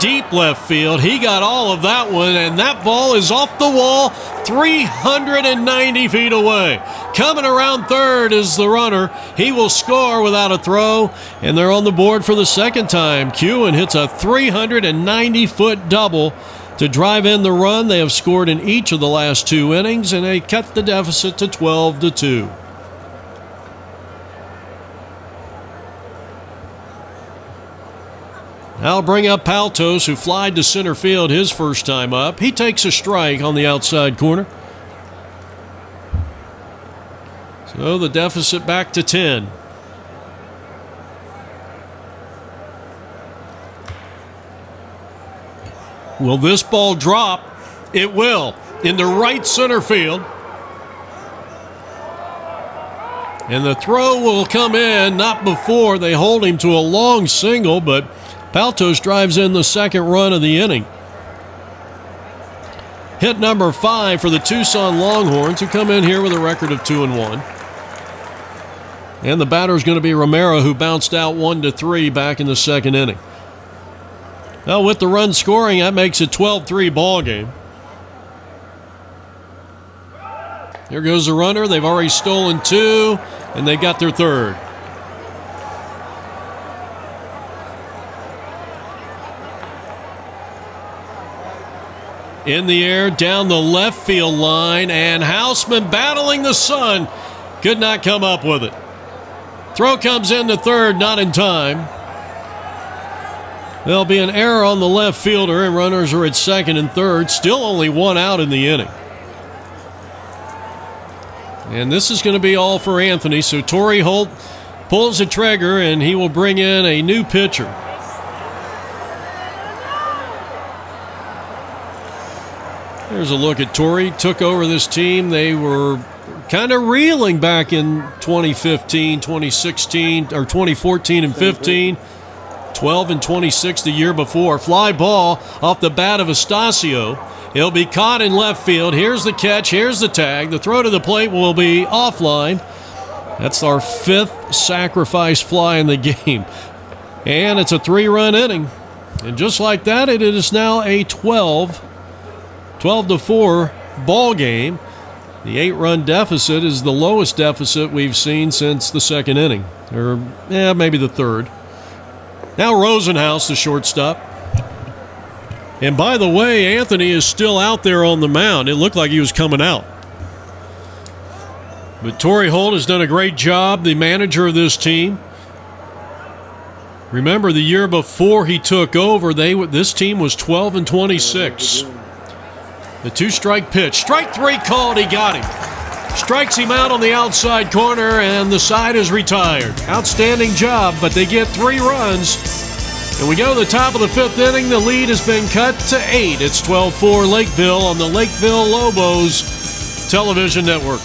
deep left field. He got all of that one, and that ball is off the wall 390 feet away. Coming around 3rd is the runner. He will score without a throw, and they're on the board for the 2nd time. Kewen hits a 390-foot double to drive in the run. They have scored in each of the last 2 innings, and they cut the deficit to 12-2. I'll bring up Paltos, who flied to center field his first time up. He takes a strike on the outside corner. So the deficit back to 10. Will this ball drop? It will. Into right center field. And the throw will come in, not before they hold him to a long single, but Paltos drives in the second run of the inning. Hit number 5 for the Tucson Longhorns, who come in here with a record of 2-1. And the batter is going to be Romero, who bounced out 1-3 back in the second inning. Well, with the run scoring, that makes it 12-3 ball game. Here goes the runner. They've already stolen 2, and they got their third. In the air, down the left field line, and Houseman battling the sun. Could not come up with it. Throw comes in to third, not in time. There'll be an error on the left fielder, and runners are at second and third. Still only 1 out in the inning. And this is going to be all for Anthony. So Torrey Holt pulls the trigger, and he will bring in a new pitcher. There's a look at Torrey. Took over this team. They were kind of reeling back in 2015, 2016, or 2014 and 15. 12 and 26 the year before. Fly ball off the bat of Astacio. He'll be caught in left field. Here's the catch. Here's the tag. The throw to the plate will be offline. That's our 5th sacrifice fly in the game. And it's a 3-run inning. And just like that, it is now a 12-4 ball game. The 8-run deficit is the lowest deficit we've seen since the second inning. Or, maybe the third. Now Rosenhaus, the shortstop. And by the way, Anthony is still out there on the mound. It looked like he was coming out. But Torrey Holt has done a great job, the manager of this team. Remember, the year before he took over, this team was 12 and 26. The 2-strike pitch. Strike 3 called. He got him. Strikes him out on the outside corner, and the side is retired. Outstanding job, but they get 3 runs. And we go to the top of the 5th inning. The lead has been cut to 8. It's 12-4 Lakeville on the Lakeville Lobos television network.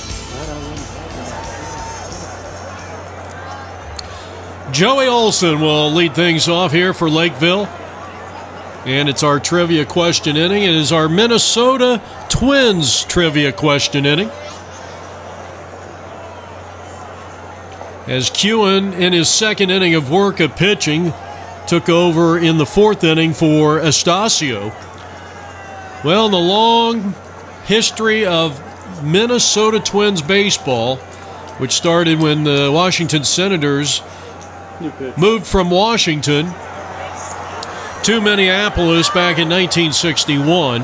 Joey Olson will lead things off here for Lakeville. And it's our trivia question inning. It is our Minnesota Twins trivia question inning. As Kewen, in his second inning of work of pitching, took over in the 4th inning for Astacio. Well, in the long history of Minnesota Twins baseball, which started when the Washington Senators moved from Washington to Minneapolis back in 1961.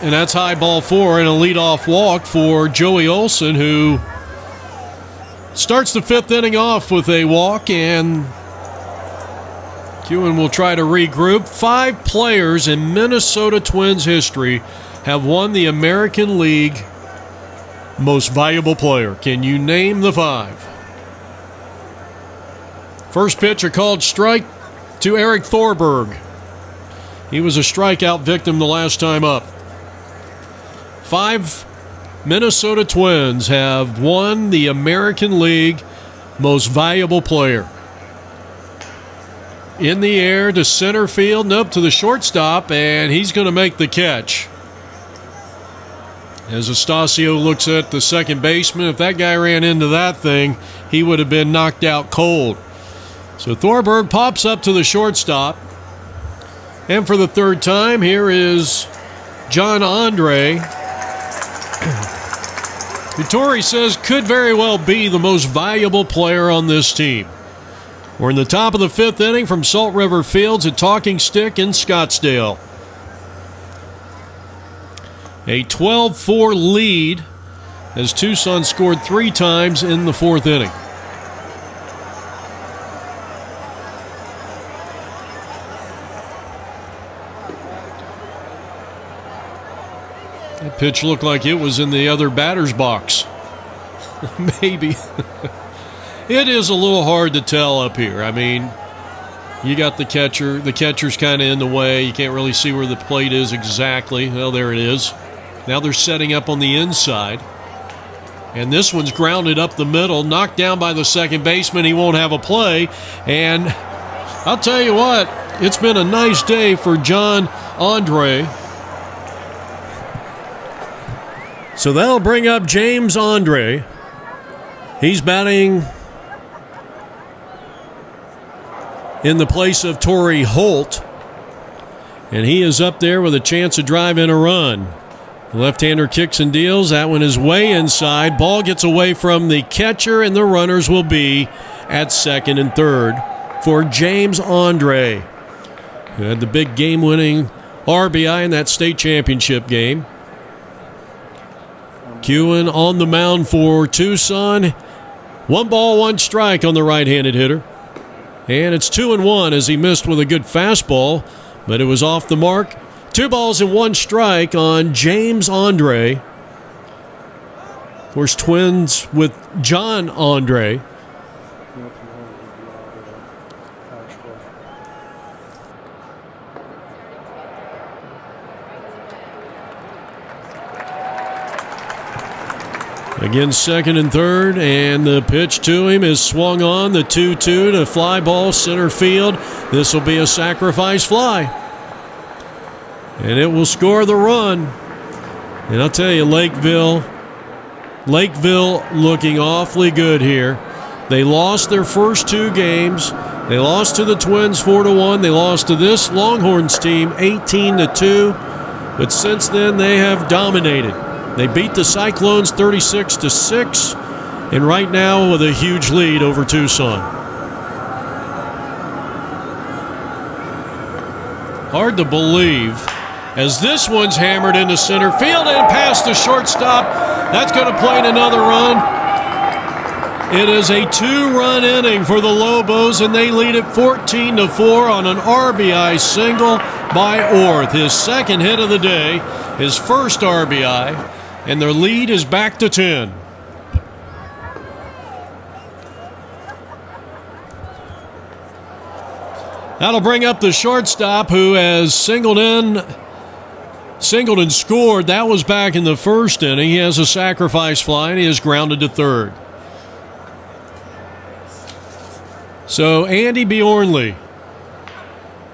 And that's high ball 4 and a leadoff walk for Joey Olson, who starts the 5th inning off with a walk, and Kewen will try to regroup. 5 players in Minnesota Twins history have won the American League Most Valuable Player. Can you name the 5? First pitch, a called strike to Eric Thorberg. He was a strikeout victim the last time up. 5 Minnesota Twins have won the American League Most Valuable Player. In the air to center field, nope, to the shortstop, and he's going to make the catch. As Astacio looks at the second baseman, if that guy ran into that thing, he would have been knocked out cold. So Thorberg pops up to the shortstop. And for the 3rd time, here is John Andre. Vittori says could very well be the most valuable player on this team. We're in the top of the 5th inning from Salt River Fields at Talking Stick in Scottsdale. A 12-4 lead as Tucson scored 3 times in the 4th inning. That pitch looked like it was in the other batter's box. Maybe. It is a little hard to tell up here. I mean, You got the catcher. The catcher's kind of in the way. You can't really see where the plate is exactly. Well, there it is. Now they're setting up on the inside. And this one's grounded up the middle, knocked down by the second baseman. He won't have a play. And I'll tell you what, it's been a nice day for John Andre. So that'll bring up James Andre. He's batting in the place of Torrey Holt. And he is up there with a chance to drive in a run. The left-hander kicks and deals. That one is way inside. Ball gets away from the catcher, and the runners will be at second and third for James Andre, who had the big game-winning RBI in that state championship game. Kewen on the mound for Tucson. 1 ball, 1 strike on the right-handed hitter. And it's 2-1 as he missed with a good fastball, but it was off the mark. 2 balls and 1 strike on James Andre. Of course, twins with John Andre. Again, second and third, and the pitch to him is swung on. The 2-2 to fly ball center field. This will be a sacrifice fly. And it will score the run. And I'll tell you, Lakeville looking awfully good here. They lost their first 2 games. They lost to the Twins 4-1. They lost to this Longhorns team 18-2. But since then, they have dominated. They beat the Cyclones 36-6. And right now with a huge lead over Tucson. Hard to believe, as this one's hammered into center field and past the shortstop. That's going to play in another run. It is a 2-run inning for the Lobos, and they lead it 14-4 on an RBI single by Orth. His second hit of the day, his first RBI, and their lead is back to 10. That'll bring up the shortstop, who has singled and scored. That was back in the first inning. He has a sacrifice fly, and he is grounded to third. So Andy Bjornley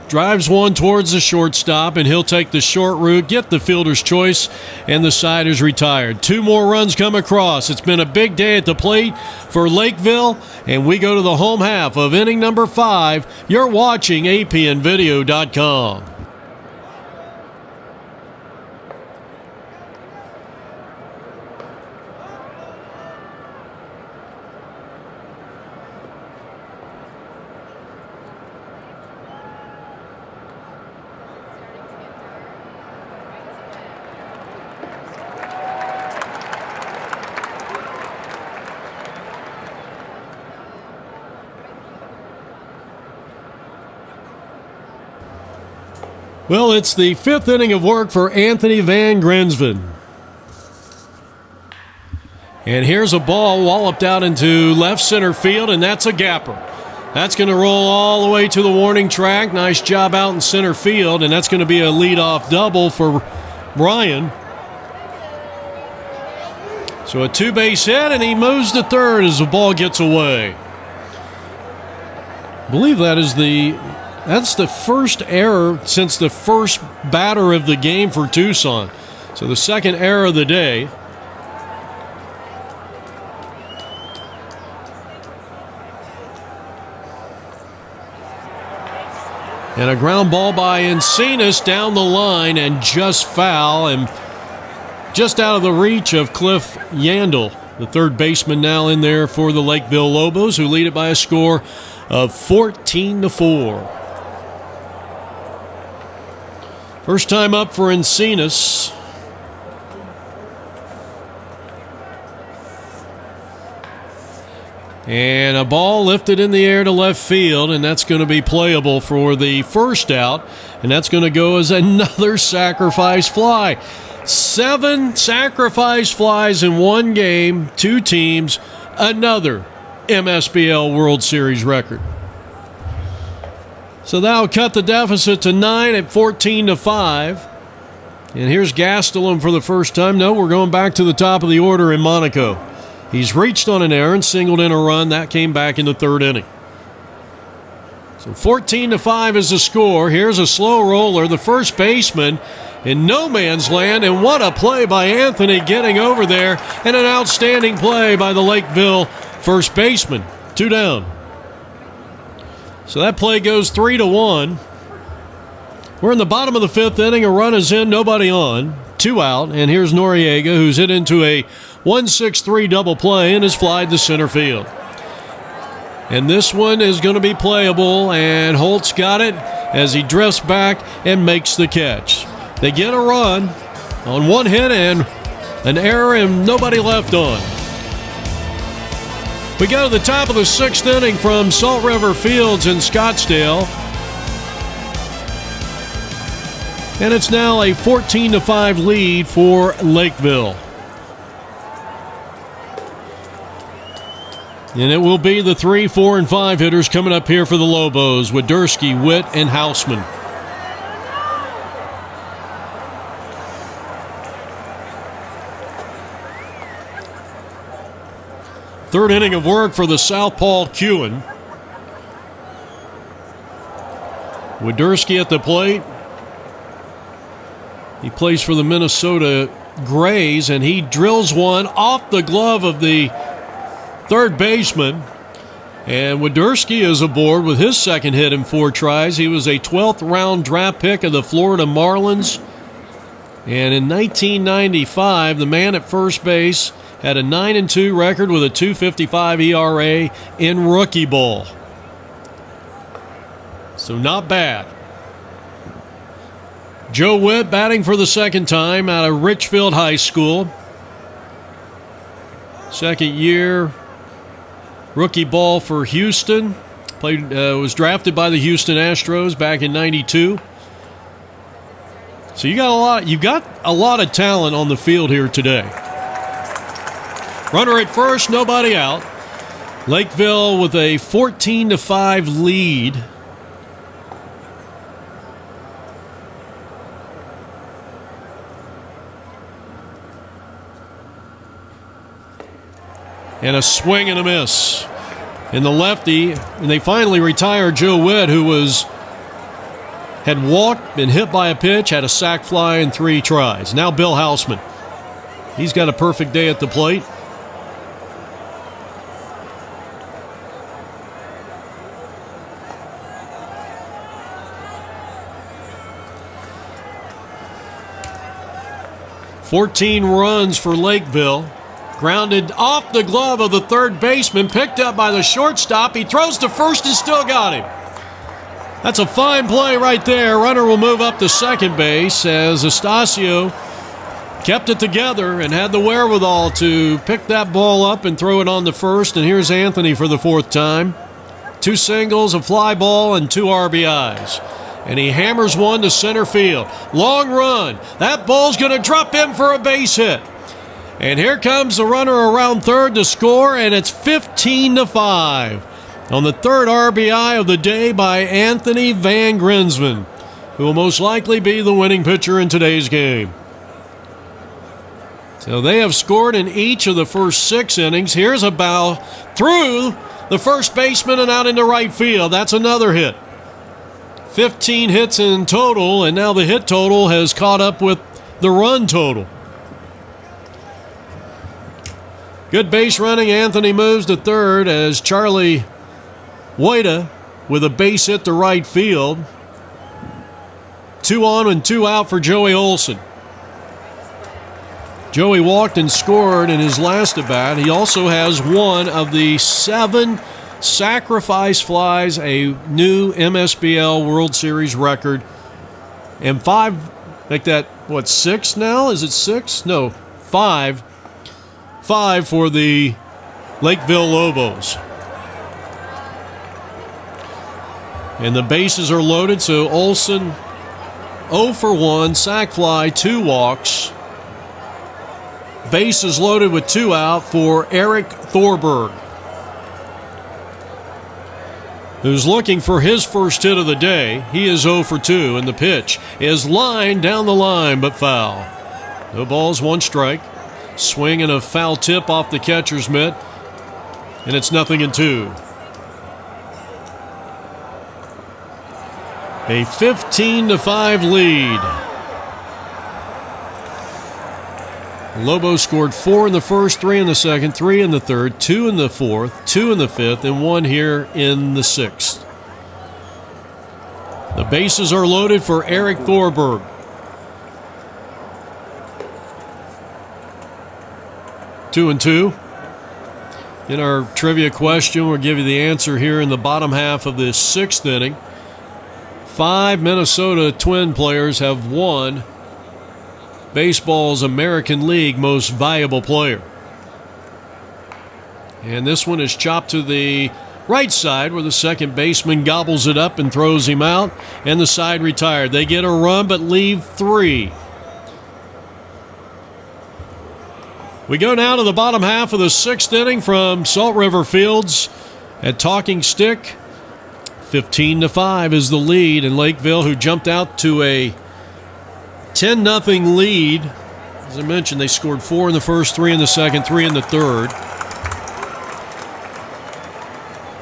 drives one towards the shortstop, and he'll take the short route, get the fielder's choice, and the side is retired. 2 more runs come across. It's been a big day at the plate for Lakeville, and we go to the home half of inning number 5. You're watching apnvideo.com. Well, it's the 5th inning of work for Anthony Van Grensven. And here's a ball walloped out into left center field, and that's a gapper. That's going to roll all the way to the warning track. Nice job out in center field, and that's going to be a leadoff double for Brian. So a 2-base hit, and he moves to third as the ball gets away. I believe that's the first error since the first batter of the game for Tucson. So the second error of the day. And a ground ball by Encinas down the line and just foul and just out of the reach of Cliff Yandel, the third baseman now in there for the Lakeville Lobos, who lead it by a score of 14-4. First time up for Encinas. And a ball lifted in the air to left field, and that's going to be playable for the first out, and that's going to go as another sacrifice fly. 7 sacrifice flies in one game, 2 teams, another MSBL World Series record. So that'll cut the deficit to 9 at 14-5. And here's Gastelum for the first time. No, we're going back to the top of the order in Monaco. He's reached on an errand, singled in a run. That came back in the third inning. So 14-5 is the score. Here's a slow roller. The first baseman in no man's land. And what a play by Anthony getting over there. And an outstanding play by the Lakeville first baseman. 2 down. So that play goes 3-1. We're in the bottom of the fifth inning. A run is in, nobody on. 2 out. And here's Noriega, who's hit into a 1-6-3 double play and is flied to center field. And this one is going to be playable, and Holtz got it as he drifts back and makes the catch. They get a run on 1 hit and an error and nobody left on. We go to the top of the 6th inning from Salt River Fields in Scottsdale. And it's now a 14-5 lead for Lakeville. And it will be the 3, 4, and 5 hitters coming up here for the Lobos with Dursky, Witt, and Hausman. Third inning of work for the Southpaw Kewen. With Dursky at the plate. He plays for the Minnesota Grays, and he drills one off the glove of the third baseman. And Wadurski is aboard with his second hit in 4 tries. He was a 12th round draft pick of the Florida Marlins. And in 1995, the man at first base had a 9-2 record with a 2.55 ERA in rookie ball. So not bad. Joe Witt batting for the second time out of Richfield High School. Second year rookie ball for Houston. Was drafted by the Houston Astros back in '92. So you've got a lot of talent on the field here today. Runner at first, nobody out. Lakeville with a 14-5 lead. And a swing and a miss. And the lefty, and they finally retired Joe Witt, who had walked, been hit by a pitch, had a sac fly in 3 tries. Now Bill Hausman. He's got a perfect day at the plate. "14 runs for Lakeville. Grounded off the glove of the third baseman, picked up by the shortstop. He throws to first and still got him. That's a fine play right there. Runner will move up to second base as Estacio kept it together and had the wherewithal to pick that ball up and throw it on to first. And here's Anthony for the 4th time. 2 singles, a fly ball, and 2 RBIs. And he hammers one to center field. Long run. That ball's going to drop in for a base hit. And here comes the runner around third to score, and it's 15-5 on the 3rd RBI of the day by Anthony Van Grinsven, who will most likely be the winning pitcher in today's game. So they have scored in each of the first 6 innings. Here's a bow through the first baseman and out into right field. That's another hit. 15 hits in total, and now the hit total has caught up with the run total. Good base running. Anthony moves to third as Charlie Wojda with a base hit to right field. 2 on and 2 out for Joey Olson. Joey walked and scored in his last at bat. He also has one of the 7 sacrifice flies, a new MSBL World Series record. And 5, like that, 6 now? Is it 6? No, 5. 5 for the Lakeville Lobos. And the bases are loaded, so Olson 0 for 1, sac fly, 2 walks. Bases loaded with 2 out for Eric Thorberg. who's looking for his first hit of the day. He is 0 for 2, and the pitch is lined down the line, but foul. No balls, 1 strike. Swing and a foul tip off the catcher's mitt, and it's 0-2. A 15-5 lead. Lobos scored 4 in the first, 3 in the second, 3 in the third, 2 in the fourth, 2 in the fifth, and 1 here in the sixth. The bases are loaded for Eric Thorberg. Two and two. In our trivia question, we'll give you the answer here in the bottom half of the sixth inning. 5 Minnesota Twin players have won baseball's American League Most Valuable Player. And this one is chopped to the right side where the second baseman gobbles it up and throws him out, and the side retired. They get a run but leave 3. We go now to the bottom half of the sixth inning from Salt River Fields at Talking Stick. 15-5 is the lead, and Lakeville, who jumped out to a 10-0 lead. As I mentioned, they scored 4 in the first, 3 in the second, 3 in the third.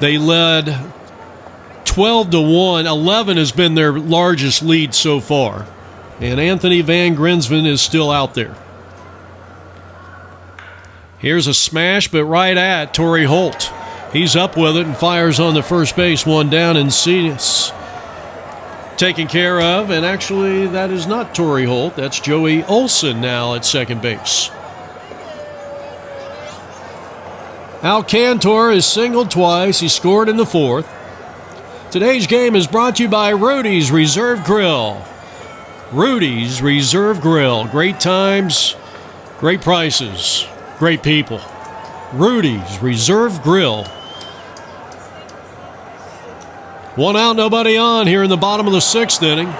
They led 12-1. 11 has been their largest lead so far. And Anthony Van Grinsven is still out there. Here's a smash, but right at Torrey Holt. He's up with it and fires on the first base. 1 down, and Cetus taken care of. And actually, that is not Torrey Holt. That's Joey Olson now at second base. Al Cantor is singled twice. He scored in the fourth. Today's game is brought to you by Rudy's Reserve Grill. Rudy's Reserve Grill. Great times, great prices, great people. Rudy's Reserve Grill. 1 out, nobody on here in the bottom of the sixth inning.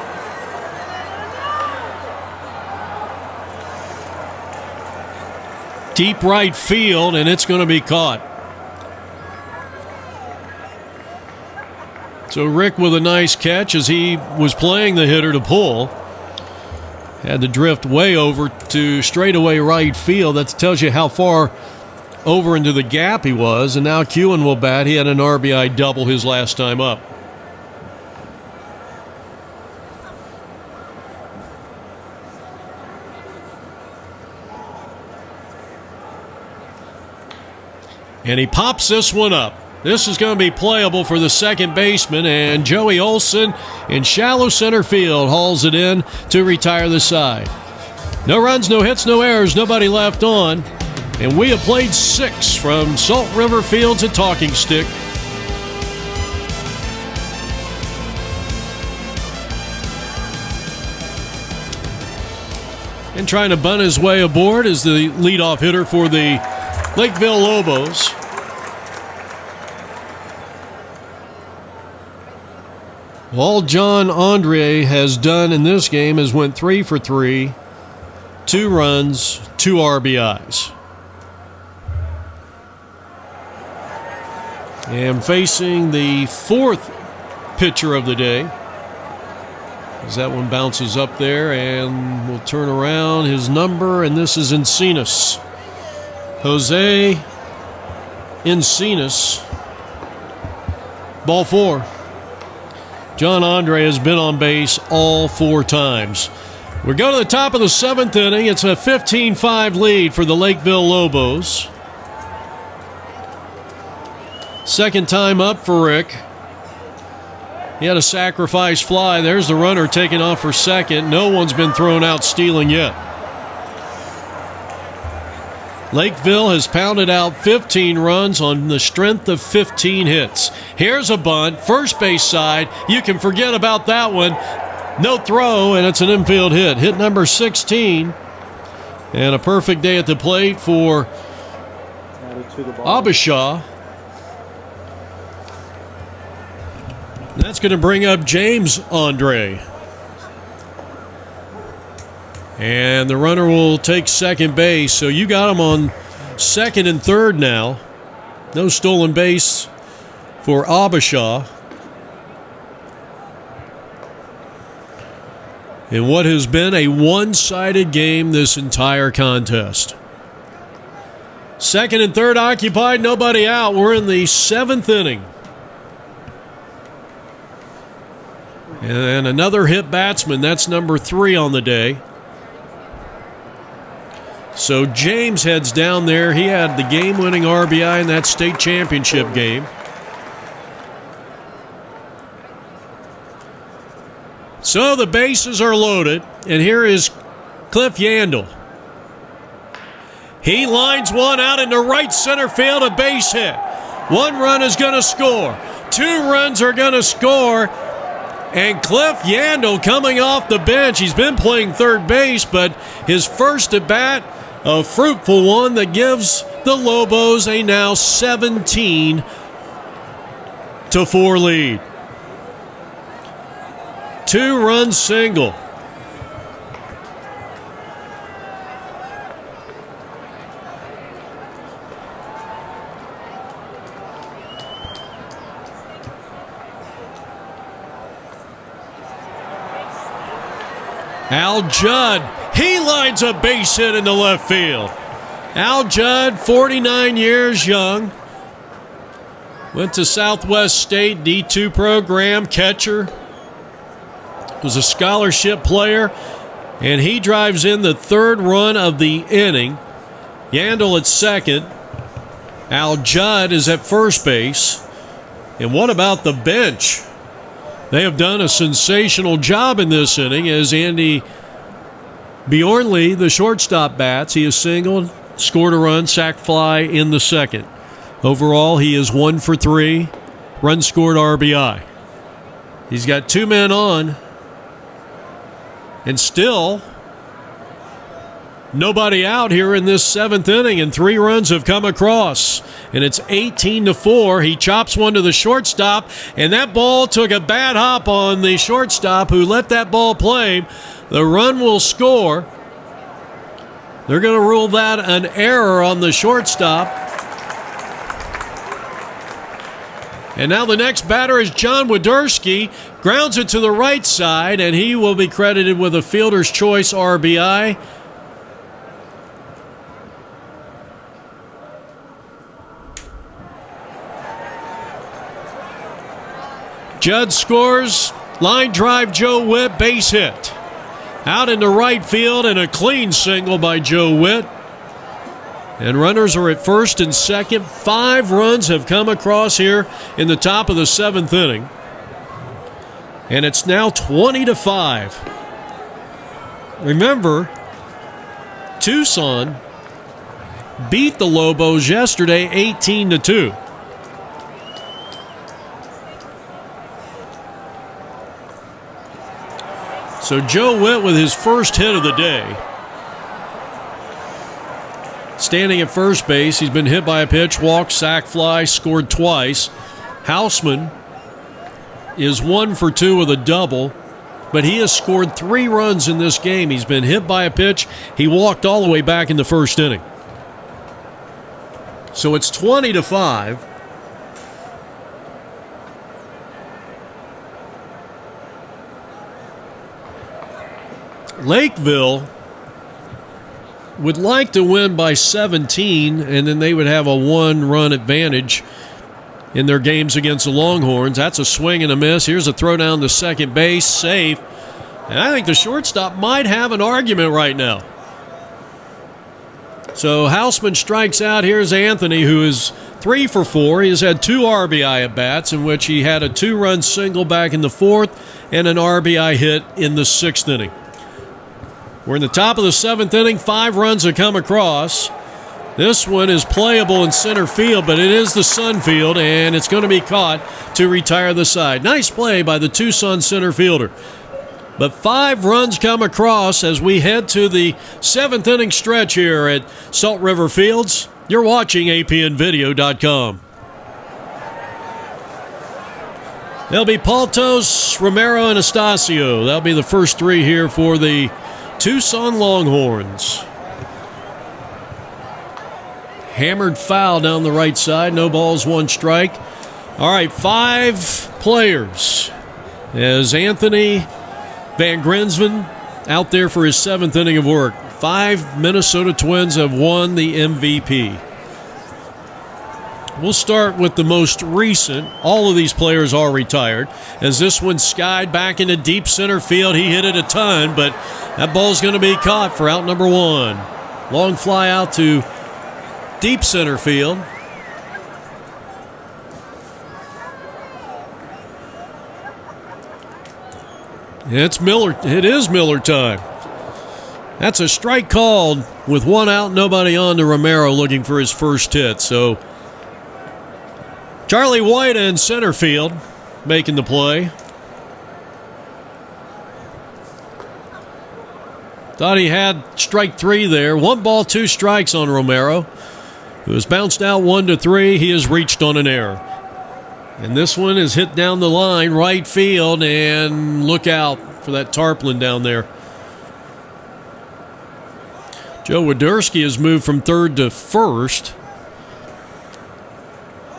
Deep right field, and it's going to be caught. So Rick with a nice catch as he was playing the hitter to pull. Had to drift way over to straightaway right field. That tells you how far over into the gap he was. And now Kewen will bat. He had an RBI double his last time up. And he pops this one up. This is going to be playable for the second baseman, and Joey Olson in shallow center field hauls it in to retire the side. No runs, no hits, no errors, nobody left on. And we have played 6 from Salt River Fields at Talking Stick. And trying to bunt his way aboard is the leadoff hitter for the Lakeville Lobos. All John Andre has done in this game is went 3 for 3, 2 runs, 2 RBIs. And facing the fourth pitcher of the day, as that one bounces up there and will turn around his number, and this is Encinas. Jose Encinas. Ball 4. John Andre has been on base all 4 times. We go to the top of the 7th inning. It's a 15-5 lead for the Lakeville Lobos. Second time up for Rick. He had a sacrifice fly. There's the runner taking off for second. No one's been thrown out stealing yet. Lakeville has pounded out 15 runs on the strength of 15 hits. Here's a bunt, first base side. You can forget about that one. No throw, and it's an infield hit. Hit number 16. And a perfect day at the plate for Abishaw. That's going to bring up James Andre. And the runner will take second base. So you got him on second and third now. No stolen base for Abishaw. in what has been a one-sided game this entire contest. Second and third occupied, nobody out. We're in the 7th inning. And another hit batsman. That's number 3 on the day. So James heads down there. He had the game-winning RBI in that state championship game. So the bases are loaded, and here is Cliff Yandel. He lines one out into right center field, a base hit. 1 run is going to score. 2 runs are going to score. And Cliff Yandel coming off the bench. He's been playing third base, but his first at bat, a fruitful one that gives the Lobos a now 17-4 lead. 2-run single. Al Judd, he lines a base hit into left field. Al Judd, 49 years young. Went to Southwest State D2 program, catcher. Was a scholarship player, and he drives in the 3rd run of the inning. Yandel at second. Al Judd is at first base. And what about the bench? They have done a sensational job in this inning as Andy Bjornley, the shortstop, bats. He has singled, scored a run, sac fly in the 2nd. Overall, he is 1 for 3. Run scored, RBI. He's got 2 men on. And still, nobody out here in this 7th inning, and 3 runs have come across. And it's 18-4. He chops one to the shortstop, and that ball took a bad hop on the shortstop who let that ball play. The run will score. They're going to rule that an error on the shortstop. And now the next batter is John Widerski. Grounds it to the right side, and he will be credited with a fielder's choice RBI. Judd scores. Line drive, Joe Witt, base hit. Out into right field, and a clean single by Joe Witt. And runners are at first and second. 5 runs have come across here in the top of the 7th inning. And it's now 20-5. Remember, Tucson beat the Lobos yesterday 18-2. So Joe Witt with his first hit of the day. Standing at first base, he's been hit by a pitch, walk, sac fly, scored twice. Houseman is 1 for 2 with a double, but he has scored 3 runs in this game. He's been hit by a pitch. He walked all the way back in the first inning. So it's 20-5. Lakeville would like to win by 17, and then they would have a 1-run advantage in their games against the Longhorns. That's a swing and a miss. Here's a throw down to second base, safe. And I think the shortstop might have an argument right now. So Houseman strikes out. Here's Anthony, who is 3 for 4. He has had 2 RBI at-bats, in which he had a 2-run single back in the 4th and an RBI hit in the 6th inning. We're in the top of the 7th inning. 5 runs have come across. This one is playable in center field, but it is the Sun field, and it's going to be caught to retire the side. Nice play by the Tucson center fielder. But 5 runs come across as we head to the 7th inning stretch here at Salt River Fields. You're watching APNvideo.com. There'll be Paltos, Romero, and Estacio. That'll be the first 3 here for the Tucson Longhorns. Hammered foul down the right side. No balls, 1 strike. All right, 5 players as Anthony Van Grinsven out there for his 7th inning of work. 5 Minnesota Twins have won the MVP. We'll start with the most recent. All of these players are retired. As this one skied back into deep center field, he hit it a ton, but that ball's going to be caught for out number 1. Long fly out to deep center field. It's Miller. It is Miller time. That's a strike called with 1 out, nobody on to Romero looking for his first hit. So Charlie White in center field making the play. Thought he had strike 3 there. 1 ball, 2 strikes on Romero, who has bounced out 1-3. He has reached on an error. And this one is hit down the line, right field, and look out for that tarpaulin down there. Joe Wadurski has moved from third to first.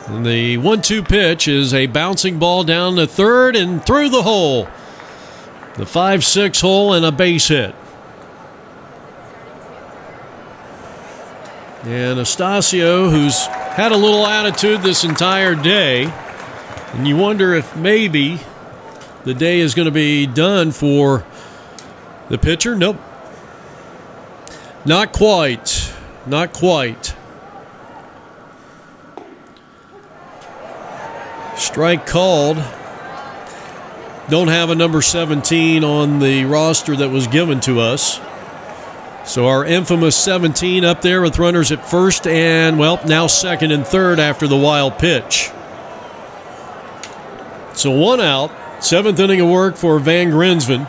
And the 1-2 pitch is a bouncing ball down to third and through the hole. The 5-6 hole and a base hit. And Astacio, who's had a little attitude this entire day, and you wonder if maybe the day is going to be done for the pitcher. Nope. Not quite. Not quite. Strike called. Don't have a number 17 on the roster that was given to us. So our infamous 17 up there with runners at first and, well, now second and third after the wild pitch. So 1 out, 7th inning of work for Van Grinsven.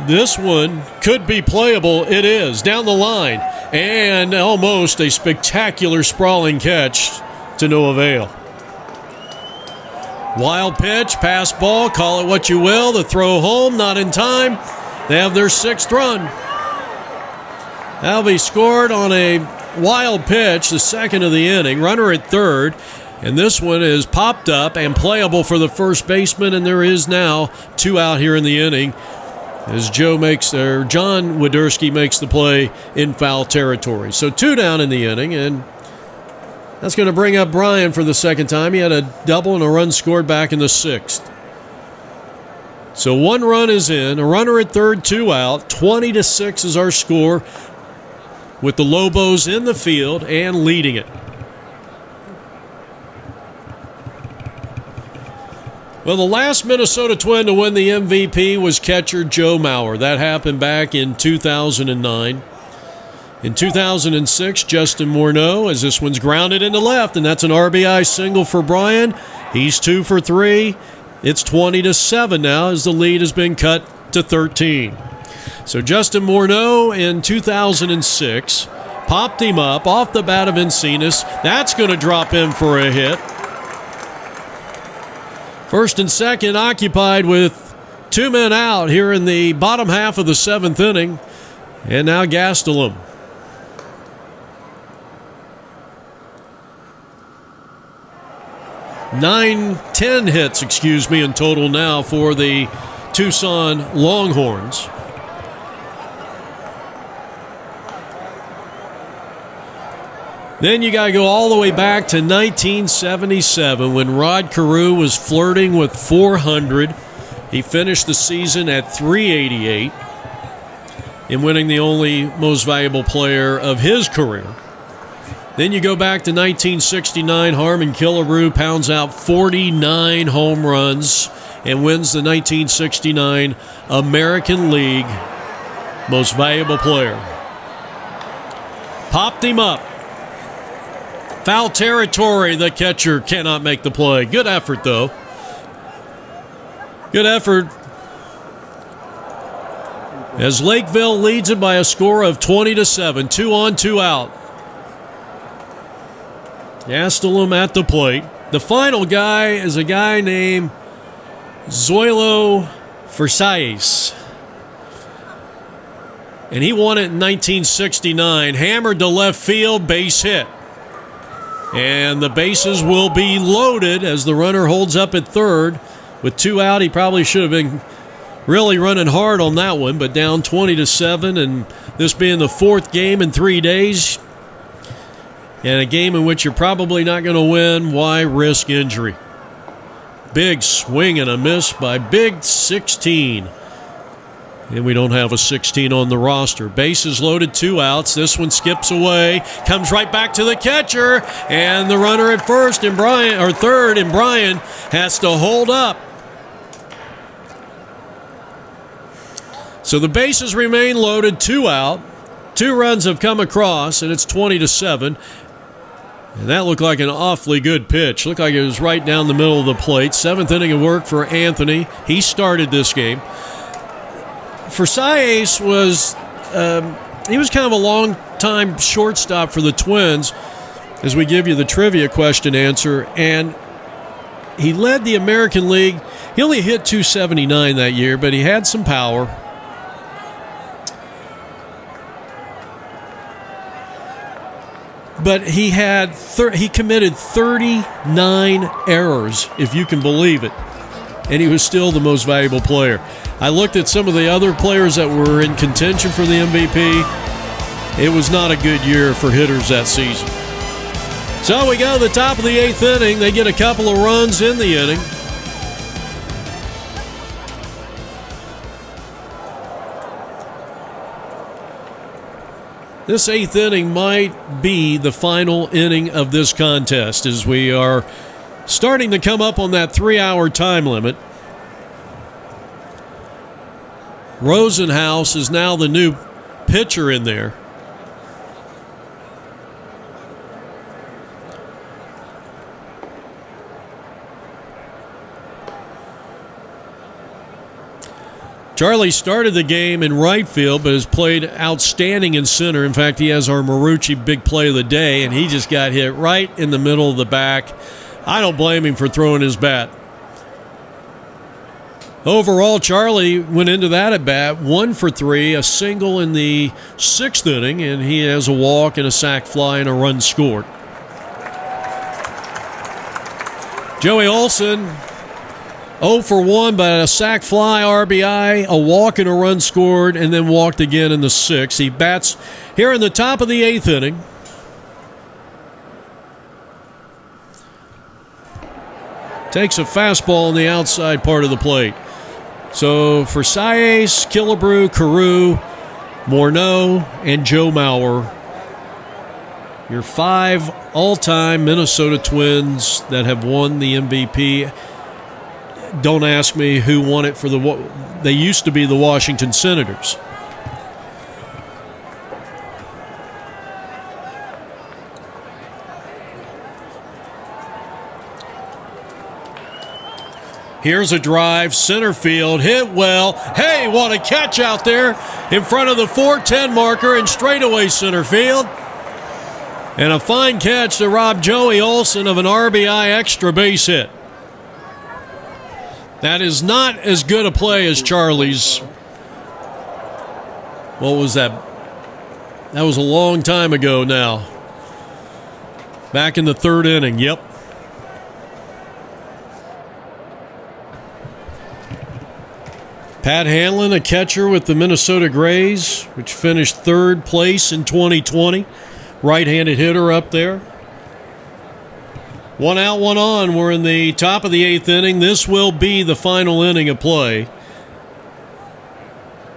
This one could be playable. It is. Down the line. And almost a spectacular sprawling catch to no avail. Wild pitch, pass ball, call it what you will. The throw home, not in time. They have their 6th run. That'll be scored on a wild pitch, the 2nd of the inning. Runner at third. And this one is popped up and playable for the first baseman, and there is now 2 out here in the inning as John Wadurski makes the play in foul territory. So 2 down in the inning, and that's going to bring up Brian for the 2nd time. He had a double and a run scored back in the 6th. So 1 run is in, a runner at third, 2 out. 20-6 is our score with the Lobos in the field and leading it. Well, the last Minnesota Twin to win the MVP was catcher Joe Mauer. That happened back in 2009. In 2006, Justin Morneau, as this one's grounded into left, and that's an RBI single for Brian. He's 2 for 3. It's 20-7 now as the lead has been cut to 13. So Justin Morneau in 2006 popped him up off the bat of Encinas. That's going to drop in for a hit. First and second occupied with 2 men out here in the bottom half of the 7th inning. And now Gastelum. Ten hits, in total now for the Tucson Longhorns. Then you got to go all the way back to 1977 when Rod Carew was flirting with 400. He finished the season at 388 in winning the only most valuable player of his career. Then you go back to 1969. Harmon Killebrew pounds out 49 home runs and wins the 1969 American League most valuable player. Popped him up. Foul territory, the catcher cannot make the play. Good effort, though. Good effort. As Lakeville leads it by a score of 20-7. 2 on, 2 out. Gastelum at the plate. The final guy is a guy named Zoilo Versailles. And he won it in 1969. Hammered to left field, base hit. And the bases will be loaded as the runner holds up at third. With 2 out, he probably should have been really running hard on that one, but down 20-7, and this being the 4th game in 3 days, and a game in which you're probably not going to win, why risk injury? Big swing and a miss by Big 16. And we don't have a 16 on the roster. Bases loaded, 2 outs. This one skips away, comes right back to the catcher, and the runner at third, and Brian has to hold up. So the bases remain loaded, 2 out. 2 runs have come across, and it's 20-7. And that looked like an awfully good pitch. Looked like it was right down the middle of the plate. 7th inning of work for Anthony. He started this game. For Saez was he was kind of a long-time shortstop for the Twins, as we give you the trivia question answer, and he led the American League. He only hit .279 that year, but he had some power. But he committed 39 errors, if you can believe it, and he was still the most valuable player. I looked at some of the other players that were in contention for the MVP. It was not a good year for hitters that season. So we go to the top of the 8th inning. They get a couple of runs in the inning. This 8th inning might be the final inning of this contest, as we are starting to come up on that 3-hour time limit. Rosenhaus is now the new pitcher in there. Charlie started the game in right field, but has played outstanding in center. In fact, he has our Marucci big play of the day, and he just got hit right in the middle of the back. I don't blame him for throwing his bat. Overall, Charlie went into that at bat 1 for 3, a single in the 6th inning, and he has a walk and a sac fly and a run scored. Joey Olson, 0 for 1, but a sac fly, RBI, a walk and a run scored, and then walked again in the 6th. He bats here in the top of the 8th inning. Takes a fastball on the outside part of the plate. So for Saez, Killebrew, Carew, Morneau, and Joe Mauer, your 5 all-time Minnesota Twins that have won the MVP. Don't ask me who won it for they used to be the Washington Senators. Here's a drive, center field, hit well. Hey, what a catch out there in front of the 410 marker in straightaway center field. And a fine catch to rob Joey Olson of an RBI extra base hit. That is not as good a play as Charlie's. What was that? That was a long time ago now. Back in the 3rd inning, yep. Pat Hanlon, a catcher with the Minnesota Grays, which finished 3rd place in 2020. Right-handed hitter up there. 1 out, 1 on. We're in the top of the 8th inning. This will be the final inning of play.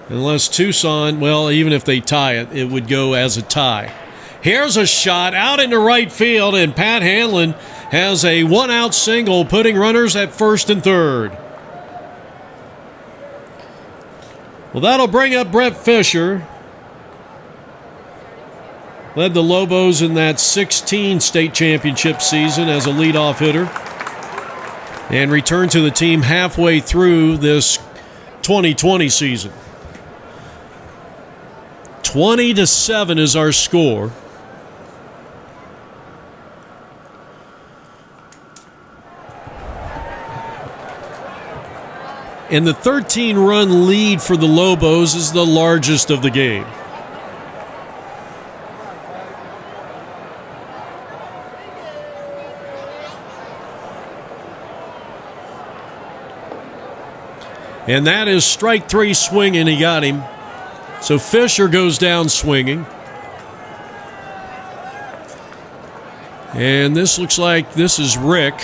Unless Tucson, well, even if they tie it, it would go as a tie. Here's a shot out into right field, and Pat Hanlon has a 1-out single, putting runners at 1st and 3rd. Well, that'll bring up Brett Fisher. Led the Lobos in that 16 state championship season as a leadoff hitter. And returned to the team halfway through this 2020 season. 20-7 is our score. And the 13-run lead for the Lobos is the largest of the game. And that is strike 3 swinging. He got him. So Fisher goes down swinging. And this looks like this is Rick.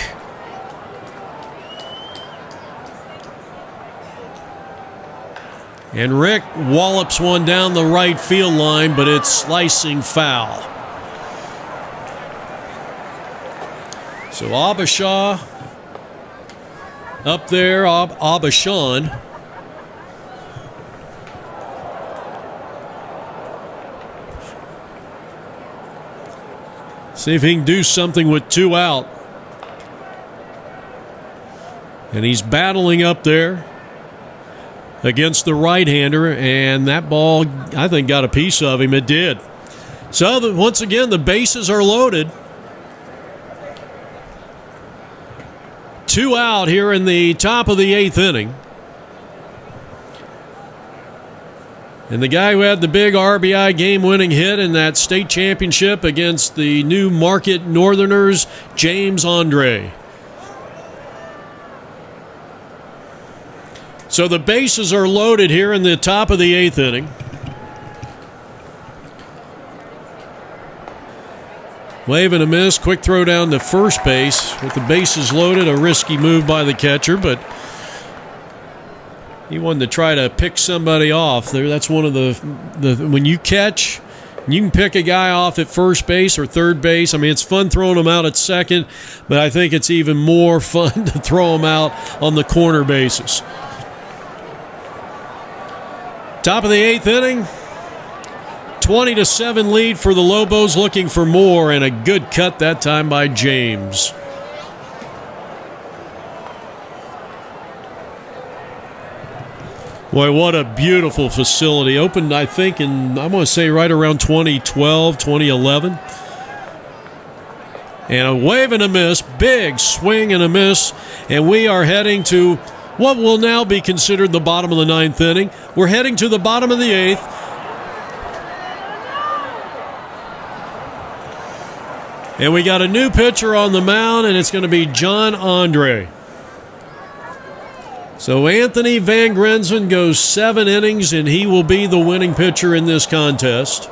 And Rick wallops one down the right field line, but it's slicing foul. So Abishaw up there, Abishan. See if he can do something with 2 out. And he's battling up there against the right-hander, and that ball, I think, got a piece of him. It did. So, once again, the bases are loaded. 2 out here in the top of the 8th inning. And the guy who had the big RBI game-winning hit in that state championship against the New Market Northerners, James Andre. So the bases are loaded here in the top of the 8th inning. Wave and a miss, quick throw down to first base. With the bases loaded, a risky move by the catcher, but he wanted to try to pick somebody off there. That's one of the when you catch, you can pick a guy off at first base or third base. I mean, it's fun throwing him out at second, but I think it's even more fun to throw him out on the corner bases. Top of the 8th inning, 20-7 lead for the Lobos, looking for more, and a good cut that time by James. Boy, what a beautiful facility. Opened, I think, in, I want to say right around 2012, 2011. And a wave and a miss, big swing and a miss, and we are heading to what will now be considered the bottom of the 9th inning. We're heading to the bottom of the 8th. And we got a new pitcher on the mound, and it's going to be John Andre. So Anthony Van Grenzen goes 7 innings, and he will be the winning pitcher in this contest.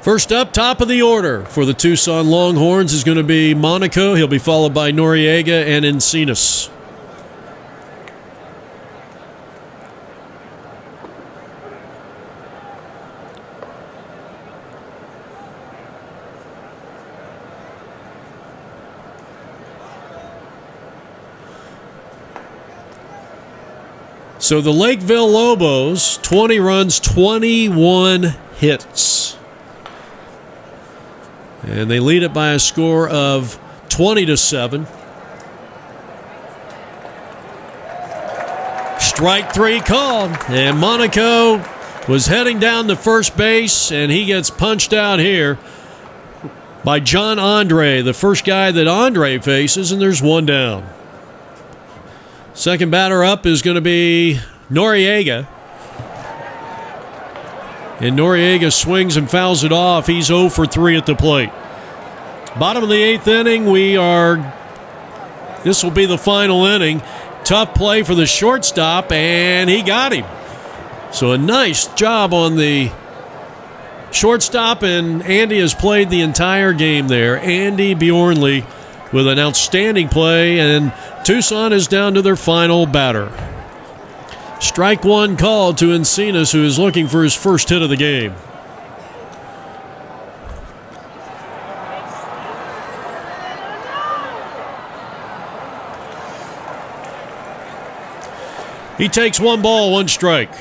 First up, top of the order for the Tucson Longhorns is going to be Monaco. He'll be followed by Noriega and Encinas. So the Lakeville Lobos, 20 runs, 21 hits. And they lead it by a score of 20-7. Strike 3 called. And Monaco was heading down to first base, and he gets punched out here by John Andre, the first guy that Andre faces, and there's 1 down. Second batter up is going to be Noriega. And Noriega swings and fouls it off. He's 0 for 3 at the plate. Bottom of the 8th inning, this will be the final inning. Tough play for the shortstop, and he got him. So a nice job on the shortstop, and Andy has played the entire game there. Andy Bjornley with an outstanding play, and Tucson is down to their final batter. Strike 1 called to Encinas, who is looking for his first hit of the game. He takes 1 ball, 1 strike.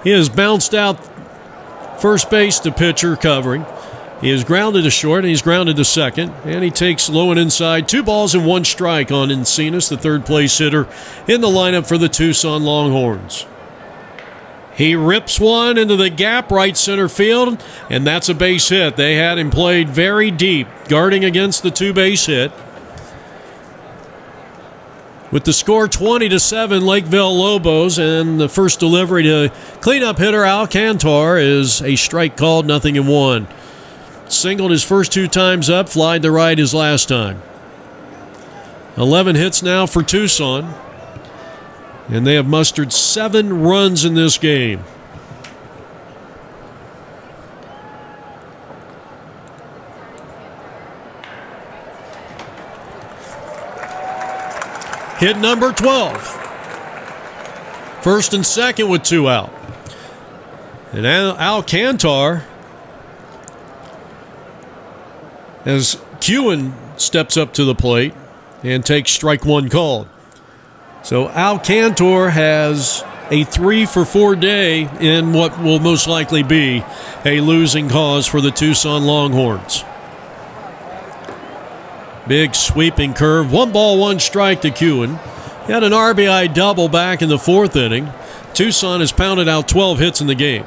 He has bounced out first base to pitcher covering. He is grounded to short, and he's grounded to second. And he takes low and inside. 2 balls and 1 strike on Encinas, the third place hitter in the lineup for the Tucson Longhorns. He rips one into the gap, right center field, and that's a base hit. They had him played very deep, guarding against the 2-base hit. With the score 20-7, Lakeville Lobos, and the first delivery to cleanup hitter Al Cantor is a strike called, 0-1. Singled his first 2 times up, flied to right his last time. 11 hits now for Tucson, and they have mustered 7 runs in this game. Hit number 12. First and second with 2 out. And Al Cantor, as Kewen steps up to the plate and takes strike 1 called. So Al Cantor has a 3-for-4 day in what will most likely be a losing cause for the Tucson Longhorns. Big sweeping curve. 1 ball, 1 strike to Kewen. He had an RBI double back in the 4th inning. Tucson has pounded out 12 hits in the game.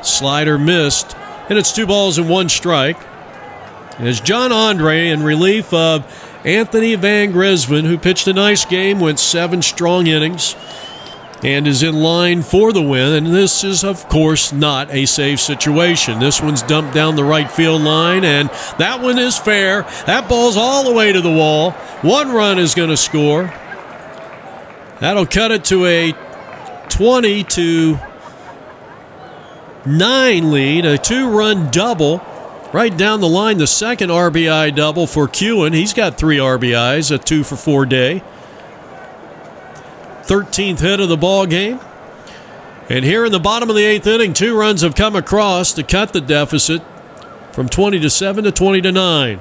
Slider missed, and it's 2 balls and 1 strike. As John Andre, in relief of Anthony Van Gresven, who pitched a nice game, went 7 strong innings, and is in line for the win. And this is, of course, not a safe situation. This one's dumped down the right field line, and that one is fair. That ball's all the way to the wall. 1 run is going to score. That'll cut it to a 20-9 lead, a 2-run double. Right down the line, the second RBI double for Kewen. He's got 3 RBIs, a 2-for-4 day. 13th hit of the ball game. And here in the bottom of the 8th inning, 2 runs have come across to cut the deficit from 20-7 to 20-9.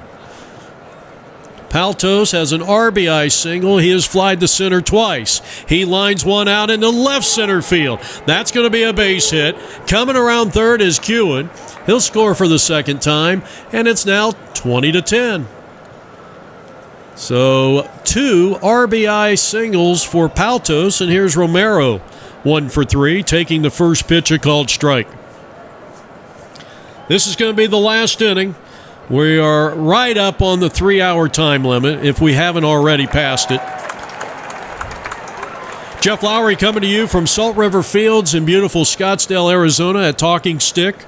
Paltos has an RBI single. He has flied to center twice. He lines one out into left center field. That's going to be a base hit. Coming around third is Kewen. He'll score for the second time, and it's now 20-10. So 2 RBI singles for Paltos, and here's Romero, 1 for 3, taking the first pitch, a called strike. This is going to be the last inning. We are right up on the 3-hour time limit, if we haven't already passed it. Jeff Lowry coming to you from Salt River Fields in beautiful Scottsdale, Arizona, at Talking Stick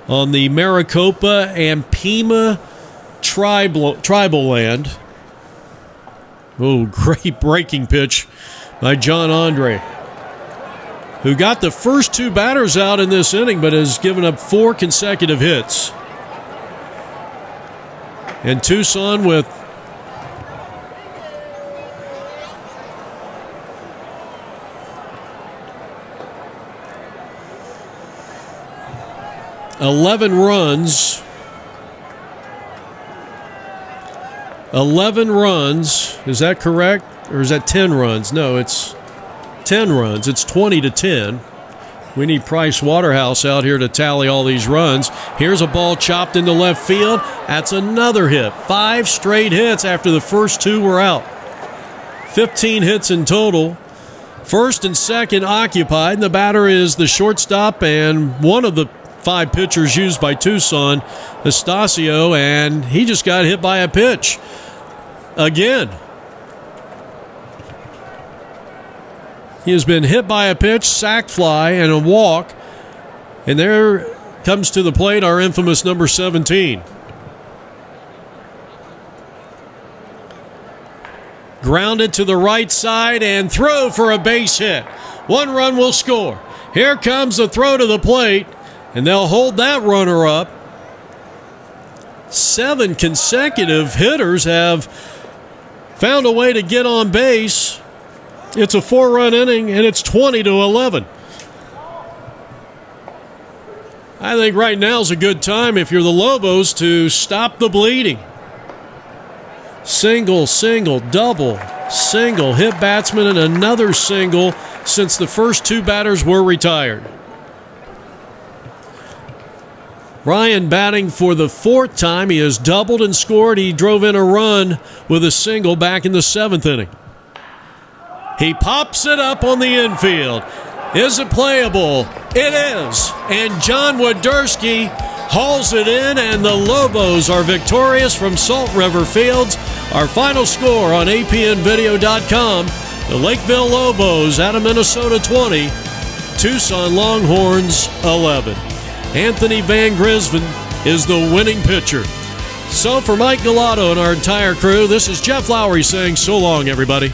on the Maricopa and Pima tribal land. Oh, great breaking pitch by John Andre, who got the first 2 batters out in this inning but has given up 4 consecutive hits. And Tucson with eleven runs. 11 runs. Is that correct? Or is that 10 runs? No, it's 10 runs. It's 20-10. We need Price Waterhouse out here to tally all these runs. Here's a ball chopped into left field. That's another hit. 5 straight hits after the first 2 were out. 15 hits in total. First and second occupied. And the batter is the shortstop and one of the 5 pitchers used by Tucson, Estacio, and he just got hit by a pitch. Again. He has been hit by a pitch, sac fly, and a walk. And there comes to the plate our infamous number 17. Grounded to the right side and throw for a base hit. 1 run will score. Here comes the throw to the plate, and they'll hold that runner up. 7 consecutive hitters have found a way to get on base. It's a 4-run inning, and it's 20-11. I think right now is a good time, if you're the Lobos, to stop the bleeding. Single, double, single, hit batsman, and another single since the first 2 batters were retired. Ryan batting for the 4th time. He has doubled and scored. He drove in a run with a single back in the 7th inning. He pops it up on the infield. Is it playable? It is. And John Wodarski hauls it in, and the Lobos are victorious from Salt River Fields. Our final score on apnvideo.com, the Lakeville Lobos out of Minnesota 20, Tucson Longhorns 11. Anthony Van Grisven is the winning pitcher. So for Mike Galato and our entire crew, this is Jeff Lowry saying so long, everybody.